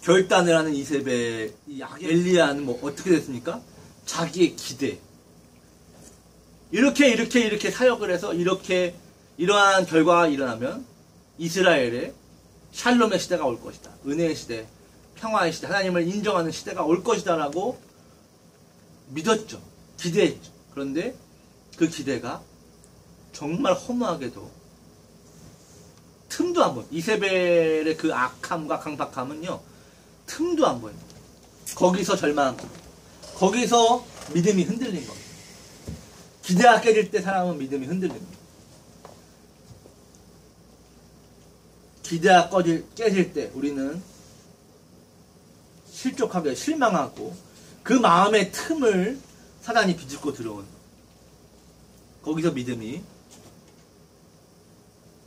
결단을 하는 이세벨, 이 엘리야는 뭐 어떻게 됐습니까? 자기의 기대. 이렇게 사역을 해서 이러한 결과가 일어나면 이스라엘에 샬롬의 시대가 올 것이다. 은혜의 시대, 평화의 시대, 하나님을 인정하는 시대가 올 것이다 라고 믿었죠. 기대했죠. 그런데 그 기대가 정말 허무하게도 틈도 안 보여요. 이세벨의 그 악함과 강박함은요. 틈도 안 보입니다. 거기서 절망한 겁니다. 거기서 믿음이 흔들린 겁니다. 기대가 깨질 때 사람은 믿음이 흔들립니다. 기대가 깨질 때 우리는 실족하게 실망하고 그 마음의 틈을 사단이 비집고 들어온 거기서 믿음이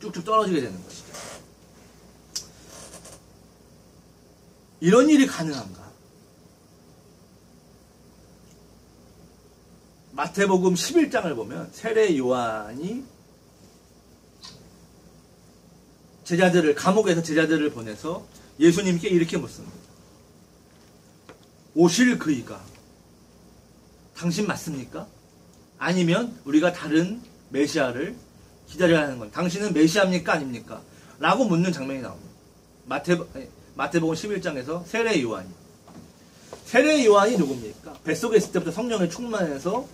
쭉쭉 떨어지게 되는 것이죠. 이런 일이 가능한가? 마태복음 11장을 보면 세례 요한이 감옥에서 제자들을 보내서 예수님께 이렇게 묻습니다. 오실 그이가 당신 맞습니까? 아니면 우리가 다른 메시아를 기다려야 하는 건 당신은 메시아입니까? 아닙니까? 라고 묻는 장면이 나옵니다. 마태복음 11장에서 세례 요한이 누굽니까? 뱃속에 있을 때부터 성령에 충만해서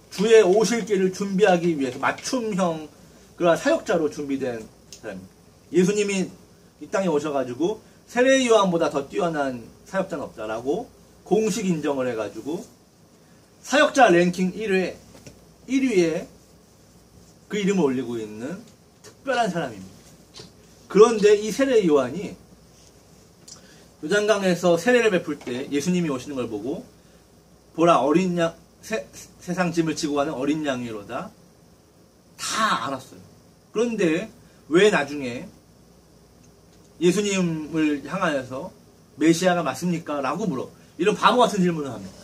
주의 오실 길을 준비하기 위해서 맞춤형 그런 사역자로 준비된 사람입니다. 예수님이 이 땅에 오셔가지고 세례 요한보다 더 뛰어난 사역자는 없다라고 공식 인정을 해가지고 사역자 랭킹 1위에 그 이름을 올리고 있는 특별한 사람입니다. 그런데 이 세례 요한이 요단강에서 세례를 베풀 때 예수님이 오시는 걸 보고 보라 어린 양 세상 짐을 지고 가는 어린 양이로다 다 알았어요. 그런데 왜 나중에 예수님을 향하여서 메시아가 맞습니까? 라고 물어. 이런 바보 같은 질문을 합니다.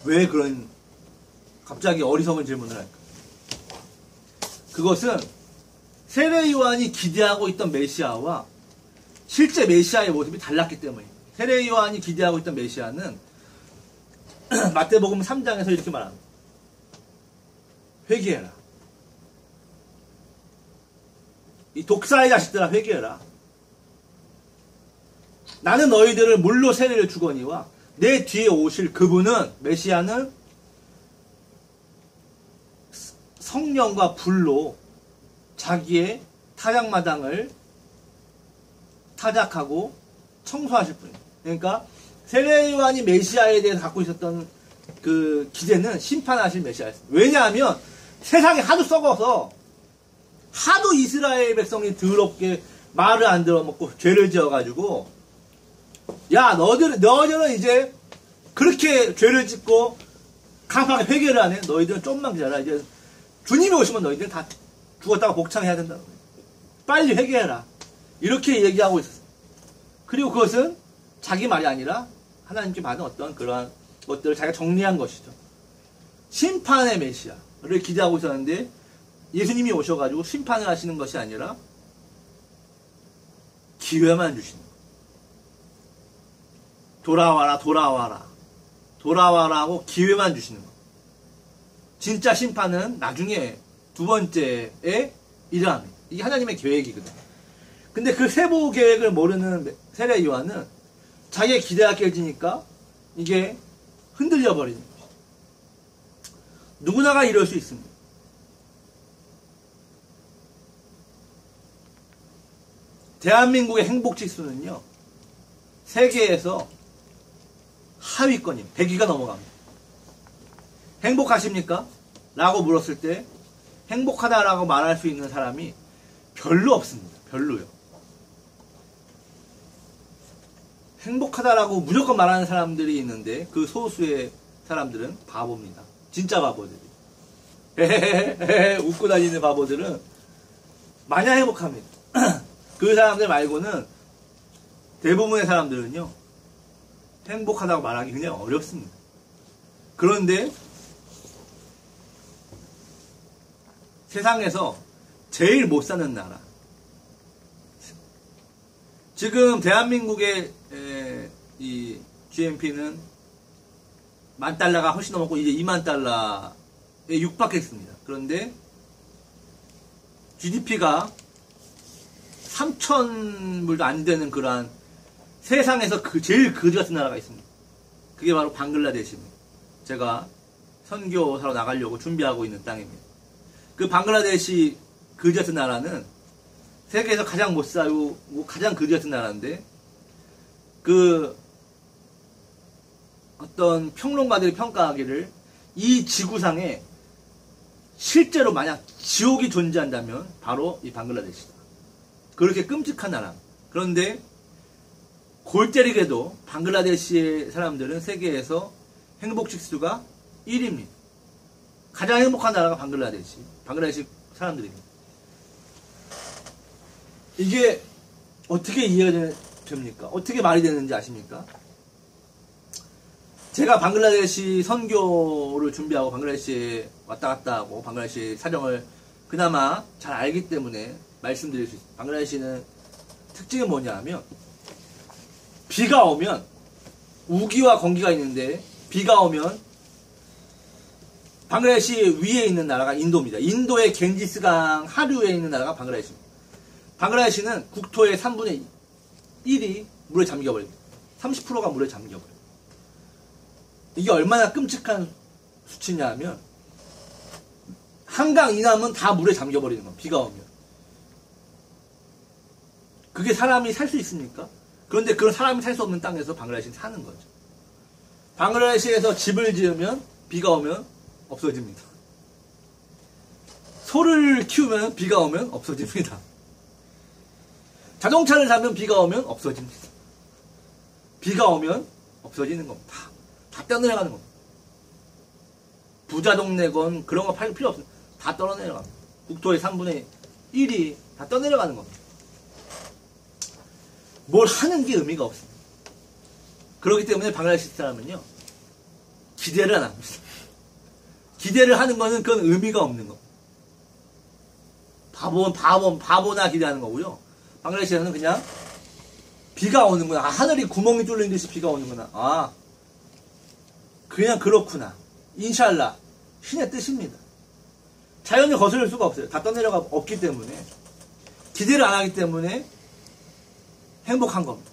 왜 그런 갑자기 어리석은 질문을 할까? 그것은 세례 요한이 기대하고 있던 메시아와 실제 메시아의 모습이 달랐기 때문입니다. 세례 요한이 기대하고 있던 메시아는 마태복음 3장에서 이렇게 말합니다. 회개해라. 이 독사의 자식들아 회개해라. 나는 너희들을 물로 세례를 주거니와 내 뒤에 오실 그분은 메시아는 성령과 불로 자기의 타작마당을 타작하고 청소하실 분이에요. 그러니까 세례 요한이 메시아에 대해서 갖고 있었던 그 기대는 심판하실 메시아였어요. 왜냐하면 세상이 하도 썩어서 하도 이스라엘 백성이 더럽게 말을 안 들어먹고 죄를 지어가지고 야 너희들은 이제 그렇게 죄를 짓고 강하게 회개를 하네. 너희들은 좀만 기다려. 이제 주님이 오시면 너희들은 다 죽었다가 복창해야 된다는 거예요. 빨리 회개해라. 이렇게 얘기하고 있었어요. 그리고 그것은 자기 말이 아니라 하나님께 받은 어떤 그러한 것들을 자기가 정리한 것이죠. 심판의 메시아를 기대하고 있었는데 예수님이 오셔가지고 심판을 하시는 것이 아니라 기회만 주시는 거예요. 돌아와라 돌아와라 돌아와라고 기회만 주시는 거예요. 진짜 심판은 나중에 두 번째에 일어납니다. 이게 하나님의 계획이거든요. 근데 그 세부 계획을 모르는 세례 요한은 자기의 기대가 깨지니까 이게 흔들려 버리는 거죠. 누구나가 이럴 수 있습니다. 대한민국의 행복 지수는요, 세계에서 하위권입니다. 100위가 넘어갑니다. 행복하십니까? 라고 물었을 때 행복하다라고 말할 수 있는 사람이 별로 없습니다. 별로요. 행복하다라고 무조건 말하는 사람들이 있는데 그 소수의 사람들은 바보입니다. 진짜 바보들이. 웃고 다니는 바보들은 마냥 행복합니다. 그 사람들 말고는 대부분의 사람들은요, 행복하다고 말하기 그냥 어렵습니다. 그런데 세상에서 제일 못 사는 나라, 지금 대한민국의 이 GNP는 $10,000가 훨씬 넘었고 이제 $20,000에 육박했습니다. 그런데 GDP가 3,000불도 안 되는 그러한 세상에서 제일 거지 같은 나라가 있습니다. 그게 바로 방글라데시입니다. 제가 선교사로 나가려고 준비하고 있는 땅입니다. 그 방글라데시 거지 같은 나라는 세계에서 가장 못 살고 가장 거지 같은 나라인데, 그 어떤 평론가들이 평가하기를 이 지구상에 실제로 만약 지옥이 존재한다면 바로 이 방글라데시다. 그렇게 끔찍한 나라. 그런데 골 때리게도 방글라데시의 사람들은 세계에서 행복 지수가 1위입니다. 가장 행복한 나라가 방글라데시 사람들입니다. 이게 어떻게 이해가 됩니까? 어떻게 말이 되는지 아십니까? 제가 방글라데시 선교를 준비하고 방글라데시에 왔다 갔다 하고 방글라데시 사정을 그나마 잘 알기 때문에 말씀드릴 수 있습니다. 방글라데시는 특징이 뭐냐 하면, 비가 오면 우기와 건기가 있는데 비가 오면 방글라데시 위에 있는 나라가 인도입니다. 인도의 겐지스강 하류에 있는 나라가 방글라데시입니다. 방글라데시는 국토의 3분의 1이 물에 잠겨버립니다. 30%가 물에 잠겨버려요. 이게 얼마나 끔찍한 수치냐 하면, 한강 이남은 다 물에 잠겨버리는 겁니다. 비가 오면. 그게 사람이 살 수 있습니까? 그런데 그런 사람이 살 수 없는 땅에서 방글라데시는 사는 거죠. 방글라데시에서 집을 지으면 비가 오면 없어집니다. 소를 키우면 비가 오면 없어집니다. 자동차를 사면 비가 오면 없어집니다. 비가 오면 없어지는 겁니다. 다 떠내려가는 겁니다. 부자 동네건 그런 거 팔 필요 없습니다. 다 떨어내려갑니다. 국토의 3분의 1이 다 떠내려가는 겁니다. 뭘 하는 게 의미가 없습니다. 그렇기 때문에 방글라데시 사람은요, 기대를 안 합니다. 기대를 하는 거는 그건 의미가 없는 거. 바보나 기대하는 거고요. 방글라데시에서는 그냥 비가 오는구나. 아, 하늘이 구멍이 뚫린 듯이 비가 오는구나. 아, 그냥 그렇구나. 인샬라. 신의 뜻입니다. 자연을 거스를 수가 없어요. 다 떠내려가 없기 때문에. 기대를 안 하기 때문에 행복한 겁니다.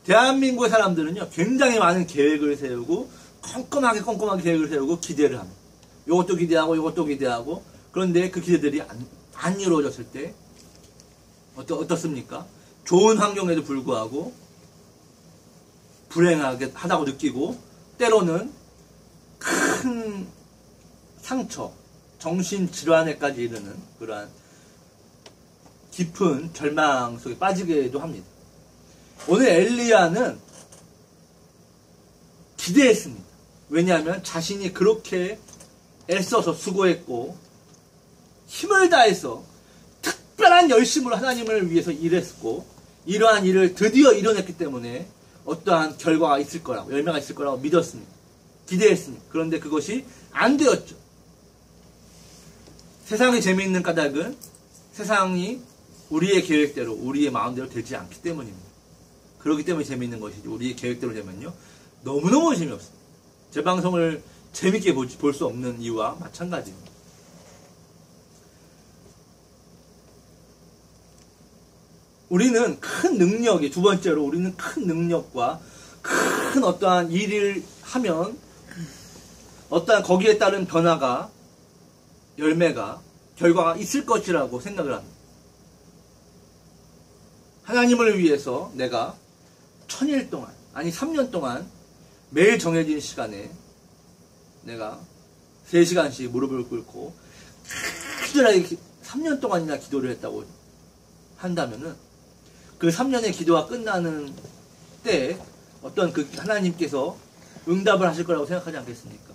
대한민국의 사람들은요, 굉장히 많은 계획을 세우고, 꼼꼼하게 계획을 세우고, 기대를 합니다. 요것도 기대하고, 요것도 기대하고, 그런데 그 기대들이 안 이루어졌을 때, 어떻습니까? 좋은 환경에도 불구하고, 불행하게 하다고 느끼고, 때로는 큰 상처, 정신질환에까지 이르는 그러한 깊은 절망 속에 빠지게도 합니다. 오늘 엘리야는 기대했습니다. 왜냐하면 자신이 그렇게 애써서 수고했고 힘을 다해서 특별한 열심으로 하나님을 위해서 일했고 이러한 일을 드디어 이뤄냈기 때문에 어떠한 결과가 있을 거라고, 열매가 있을 거라고 믿었습니다. 기대했습니다. 그런데 그것이 안 되었죠. 세상이 재미있는 까닭은 세상이 우리의 계획대로, 우리의 마음대로 되지 않기 때문입니다. 그렇기 때문에 재미있는 것이지, 우리의 계획대로 되면요, 너무너무 재미없습니다. 제 방송을 재밌게 볼 수 없는 이유와 마찬가지입니다. 우리는 큰 능력이, 두 번째로 우리는 큰 능력과 큰 어떠한 일을 하면 어떠한 거기에 따른 변화가, 열매가, 결과가 있을 것이라고 생각을 합니다. 하나님을 위해서 내가 1000일 동안, 아니 3년 동안 매일 정해진 시간에 내가 3시간씩 무릎을 꿇고 꾸준하게 3년 동안이나 기도를 했다고 한다면은 그 3년의 기도가 끝나는 때 어떤 그 하나님께서 응답을 하실 거라고 생각하지 않겠습니까?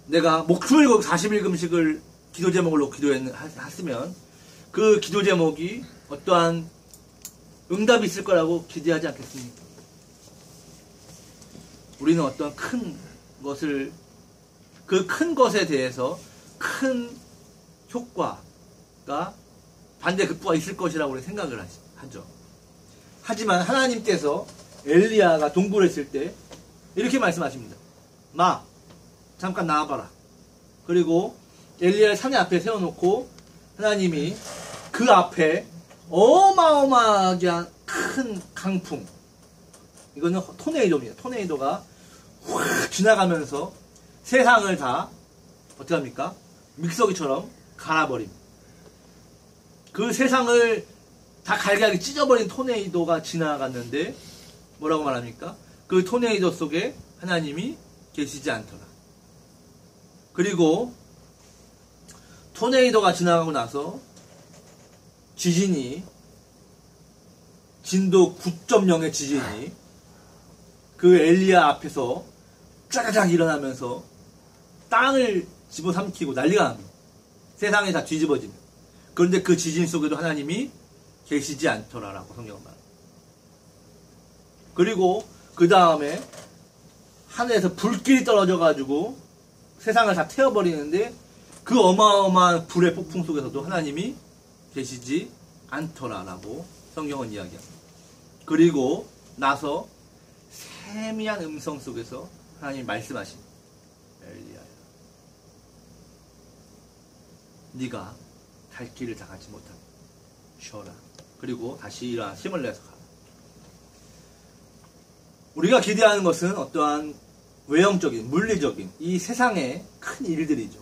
내가 목숨을 걸고 40일 금식을 기도 제목을 놓고 기도했으면 그 기도 제목이 어떠한 응답이 있을 거라고 기대하지 않겠습니까? 우리는 어떤 큰 것을, 그 큰 것에 대해서 큰 효과가, 반대급부가 있을 것이라고 우리 생각을 하죠. 하지만 하나님께서 엘리야가 동굴에 있을 때 이렇게 말씀하십니다. 마, 잠깐 나와봐라. 그리고 엘리야를 산의 앞에 세워놓고 하나님이 그 앞에 어마어마하게 큰 강풍, 이거는 토네이도입니다. 토네이도가 확 지나가면서 세상을 다 어떻게 합니까? 믹서기처럼 갈아버립니다. 그 세상을 다 갈갈하게 찢어버린 토네이도가 지나갔는데 뭐라고 말합니까? 그 토네이도 속에 하나님이 계시지 않더라. 그리고 토네이도가 지나가고 나서 지진이, 진도 9.0의 지진이 그 엘리야 앞에서 쫙쫙 일어나면서 땅을 집어삼키고 난리가 납니다. 세상이 다 뒤집어집니다. 그런데 그 지진 속에도 하나님이 계시지 않더라라고 성경은 말합니다. 그리고 그 다음에 하늘에서 불길이 떨어져가지고 세상을 다 태워버리는데 그 어마어마한 불의 폭풍 속에서도 하나님이 계시지 않더라라고 성경은 이야기합니다. 그리고 나서 세미한 음성 속에서 하나님이 말씀하신, 엘리야야, 네가 갈 길을 다 가지 못하고 쉬어라. 그리고 다시 일어나 힘을 내서 가라. 우리가 기대하는 것은 어떠한 외형적인, 물리적인 이 세상의 큰 일들이죠.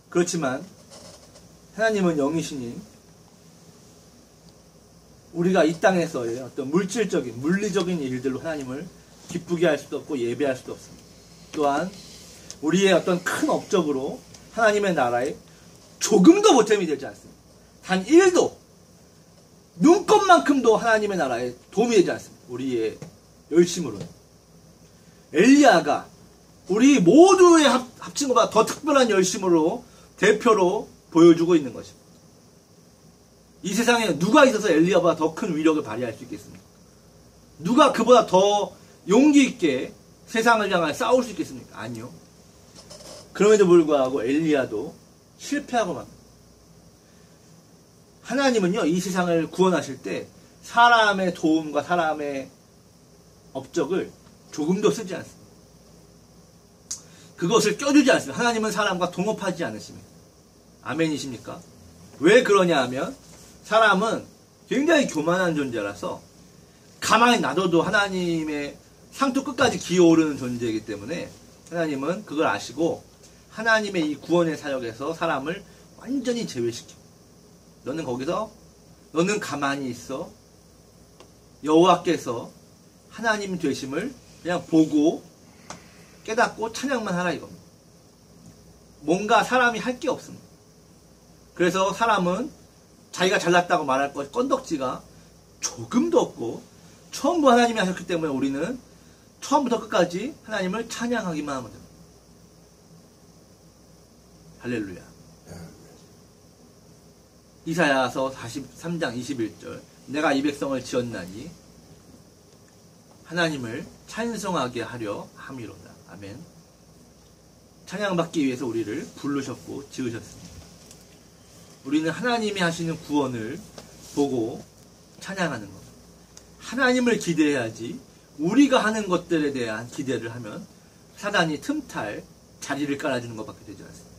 그렇지만 하나님은 영이시니 우리가 이 땅에서의 어떤 물질적인, 물리적인 일들로 하나님을 기쁘게 할 수도 없고 예배할 수도 없습니다. 또한 우리의 어떤 큰 업적으로 하나님의 나라에 조금도 보탬이 되지 않습니다. 단 1도, 눈꼽만큼도 하나님의 나라에 도움이 되지 않습니다. 우리의 열심으로는. 엘리야가 우리 모두의 합친 것보다 더 특별한 열심으로 대표로 보여주고 있는 것입니다. 이 세상에 누가 있어서 엘리야보다 더 큰 위력을 발휘할 수 있겠습니까? 누가 그보다 더 용기 있게 세상을 향해 싸울 수 있겠습니까? 아니요. 그럼에도 불구하고 엘리야도 실패하고 맙니다. 하나님은요, 이 세상을 구원하실 때 사람의 도움과 사람의 업적을 조금도 쓰지 않습니다. 그것을 껴주지 않습니다. 하나님은 사람과 동업하지 않으십니다. 아멘이십니까? 왜 그러냐 하면 사람은 굉장히 교만한 존재라서 가만히 놔둬도 하나님의 상투 끝까지 기어오르는 존재이기 때문에 하나님은 그걸 아시고 하나님의 이 구원의 사역에서 사람을 완전히 제외시켜. 너는 거기서 너는 가만히 있어. 여호와께서 하나님 되심을 그냥 보고 깨닫고 찬양만 하라 이겁니다. 뭔가 사람이 할 게 없습니다. 그래서 사람은 자기가 잘났다고 말할 것 건덕지가 조금도 없고 처음부터 하나님이 하셨기 때문에 우리는 처음부터 끝까지 하나님을 찬양하기만 하면 됩니다. 할렐루야. 이사야서 43장 21절 내가 이 백성을 지었나니 하나님을 찬송하게 하려 함이로다. 아멘. 찬양받기 위해서 우리를 부르셨고 지으셨습니다. 우리는 하나님이 하시는 구원을 보고 찬양하는 겁니다. 하나님을 기대해야지 우리가 하는 것들에 대한 기대를 하면 사단이 틈탈 자리를 깔아주는 것밖에 되지 않습니다.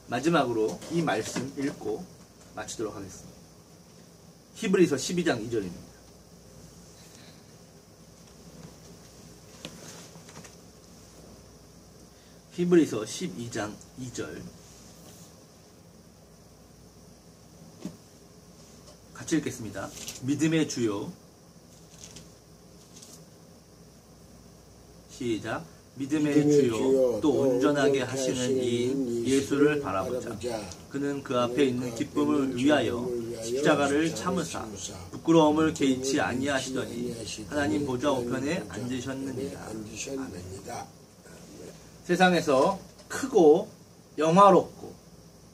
마지막으로 이 말씀 읽고 마치도록 하겠습니다. 히브리서 12장 2절입니다. 히브리서 12장 2절 같이 읽겠습니다. 믿음의 주요 시작 믿음의 주요 또 온전하게 하시는 이인 예수를 바라보자. 그는 그 앞에 있는 기쁨을 위하여 십자가를 참으사 부끄러움을 개의치 아니하시더니 하나님 보좌 우편에 앉으셨느니라. 아멘. 세상에서 크고 영화롭고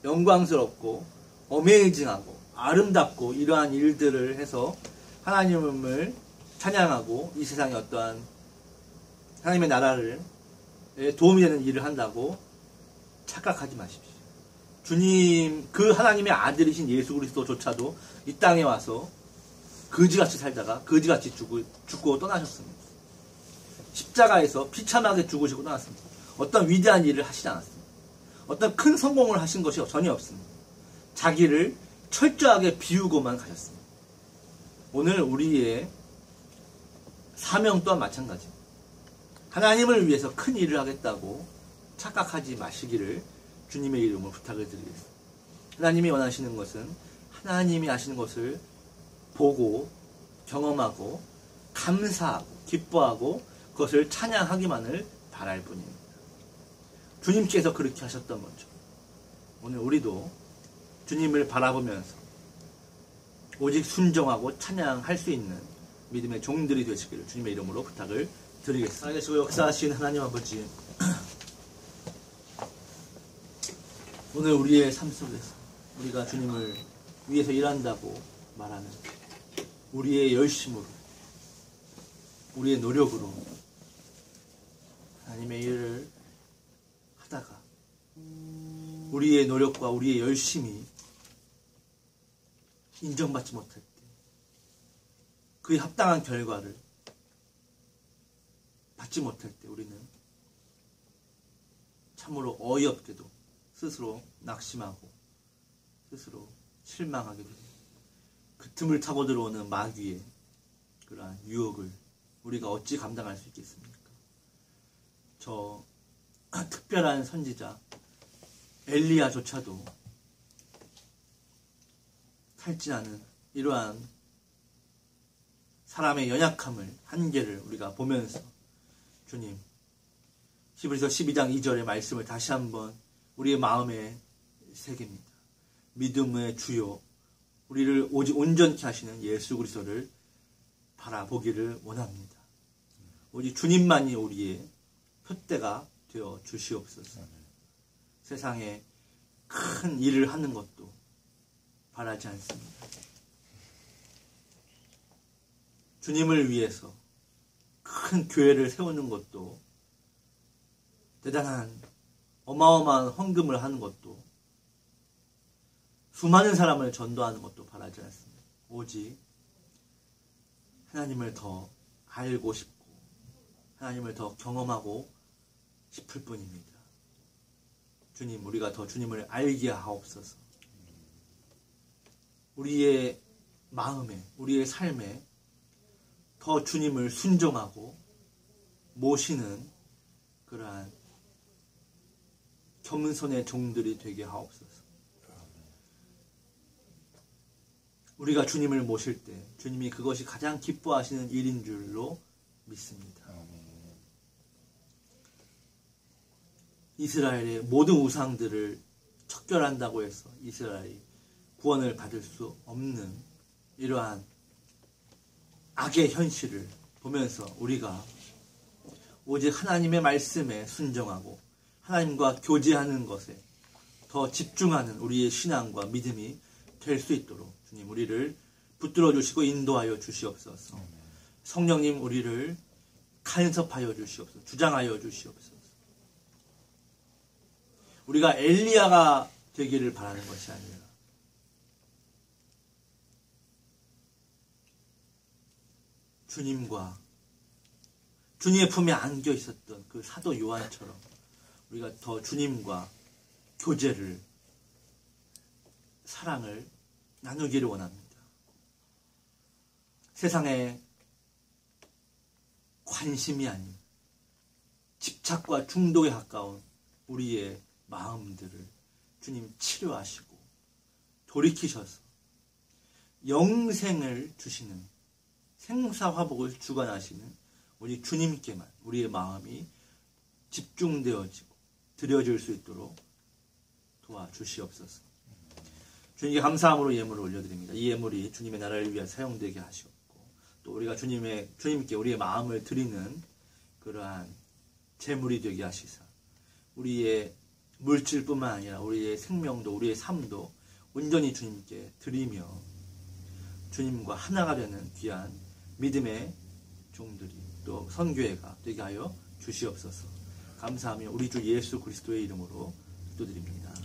영광스럽고 어메이징하고 아름답고 이러한 일들을 해서 하나님을 찬양하고 이 세상에 어떠한 하나님의 나라를 도움이 되는 일을 한다고 착각하지 마십시오. 주님, 그 하나님의 아들이신 예수 그리스도조차도 이 땅에 와서 거지같이 살다가 거지같이 죽고 떠나셨습니다. 십자가에서 비참하게 죽으시고 떠났습니다. 어떤 위대한 일을 하시지 않았습니다. 어떤 큰 성공을 하신 것이 전혀 없습니다. 자기를 철저하게 비우고만 가셨습니다. 오늘 우리의 사명 또한 마찬가지입니다. 하나님을 위해서 큰 일을 하겠다고 착각하지 마시기를 주님의 이름으로 부탁을 드리겠습니다. 하나님이 원하시는 것은 하나님이 하시는 것을 보고 경험하고 감사하고 기뻐하고 그것을 찬양하기만을 바랄 뿐입니다. 주님께서 그렇게 하셨던 거죠. 오늘 우리도 주님을 바라보면서 오직 순종하고 찬양할 수 있는 믿음의 종들이 되시기를 주님의 이름으로 부탁을 드리겠습니다. 살아계시고 역사하신 하나님 아버지, 오늘 우리의 삶 속에서 우리가 주님을 위해서 일한다고 말하는 우리의 열심으로 우리의 노력으로 하나님의 일을 하다가 우리의 노력과 우리의 열심이 인정받지 못할 때 그에 합당한 결과를 받지 못할 때 우리는 참으로 어이없게도 스스로 낙심하고 스스로 실망하게 됩니다. 그 틈을 타고 들어오는 마귀의 그러한 유혹을 우리가 어찌 감당할 수 있겠습니까? 저 특별한 선지자 엘리야조차도 탈진하는 이러한 사람의 연약함을 한계를 우리가 보면서 주님 히브리서 12장 2절의 말씀을 다시 한번 우리의 마음에 새깁니다. 믿음의 주요 우리를 오직 온전케 하시는 예수 그리스도를 바라보기를 원합니다. 오직 주님만이 우리의 표대가 되어 주시옵소서. 세상에 큰 일을 하는 것도 바라지 않습니다. 주님을 위해서 큰 교회를 세우는 것도 대단한 어마어마한 헌금을 하는 것도 수많은 사람을 전도하는 것도 바라지 않습니다. 오직 하나님을 더 알고 싶고 하나님을 더 경험하고 싶을 뿐입니다. 주님, 우리가 더 주님을 알게 하옵소서. 우리의 마음에, 우리의 삶에 더 주님을 순종하고 모시는 그러한 겸손의 종들이 되게 하옵소서. 우리가 주님을 모실 때 주님이 그것이 가장 기뻐하시는 일인 줄로 믿습니다. 이스라엘의 모든 우상들을 척결한다고 해서 이스라엘이 구원을 받을 수 없는 이러한 악의 현실을 보면서 우리가 오직 하나님의 말씀에 순종하고 하나님과 교제하는 것에 더 집중하는 우리의 신앙과 믿음이 될 수 있도록 주님 우리를 붙들어 주시고 인도하여 주시옵소서. 성령님 우리를 간섭하여 주시옵소서. 주장하여 주시옵소서. 우리가 엘리야가 되기를 바라는 것이 아니라 주님과 주님의 품에 안겨 있었던 그 사도 요한처럼 우리가 더 주님과 교제를, 사랑을 나누기를 원합니다. 세상에 관심이 아닌 집착과 중독에 가까운 우리의 마음들을 주님 치료하시고 돌이키셔서 영생을 주시는 생사화복을 주관하시는 우리 주님께만 우리의 마음이 집중되어지고 드려질 수 있도록 도와주시옵소서. 주님께 감사함으로 예물을 올려드립니다. 이 예물이 주님의 나라를 위해 사용되게 하시옵고 또 우리가 주님께 우리의 마음을 드리는 그러한 제물이 되게 하시사 우리의 물질뿐만 아니라 우리의 생명도 우리의 삶도 온전히 주님께 드리며 주님과 하나가 되는 귀한 믿음의 종들이 또 선교회가 되게 하여 주시옵소서. 감사하며 우리 주 예수 그리스도의 이름으로 기도드립니다.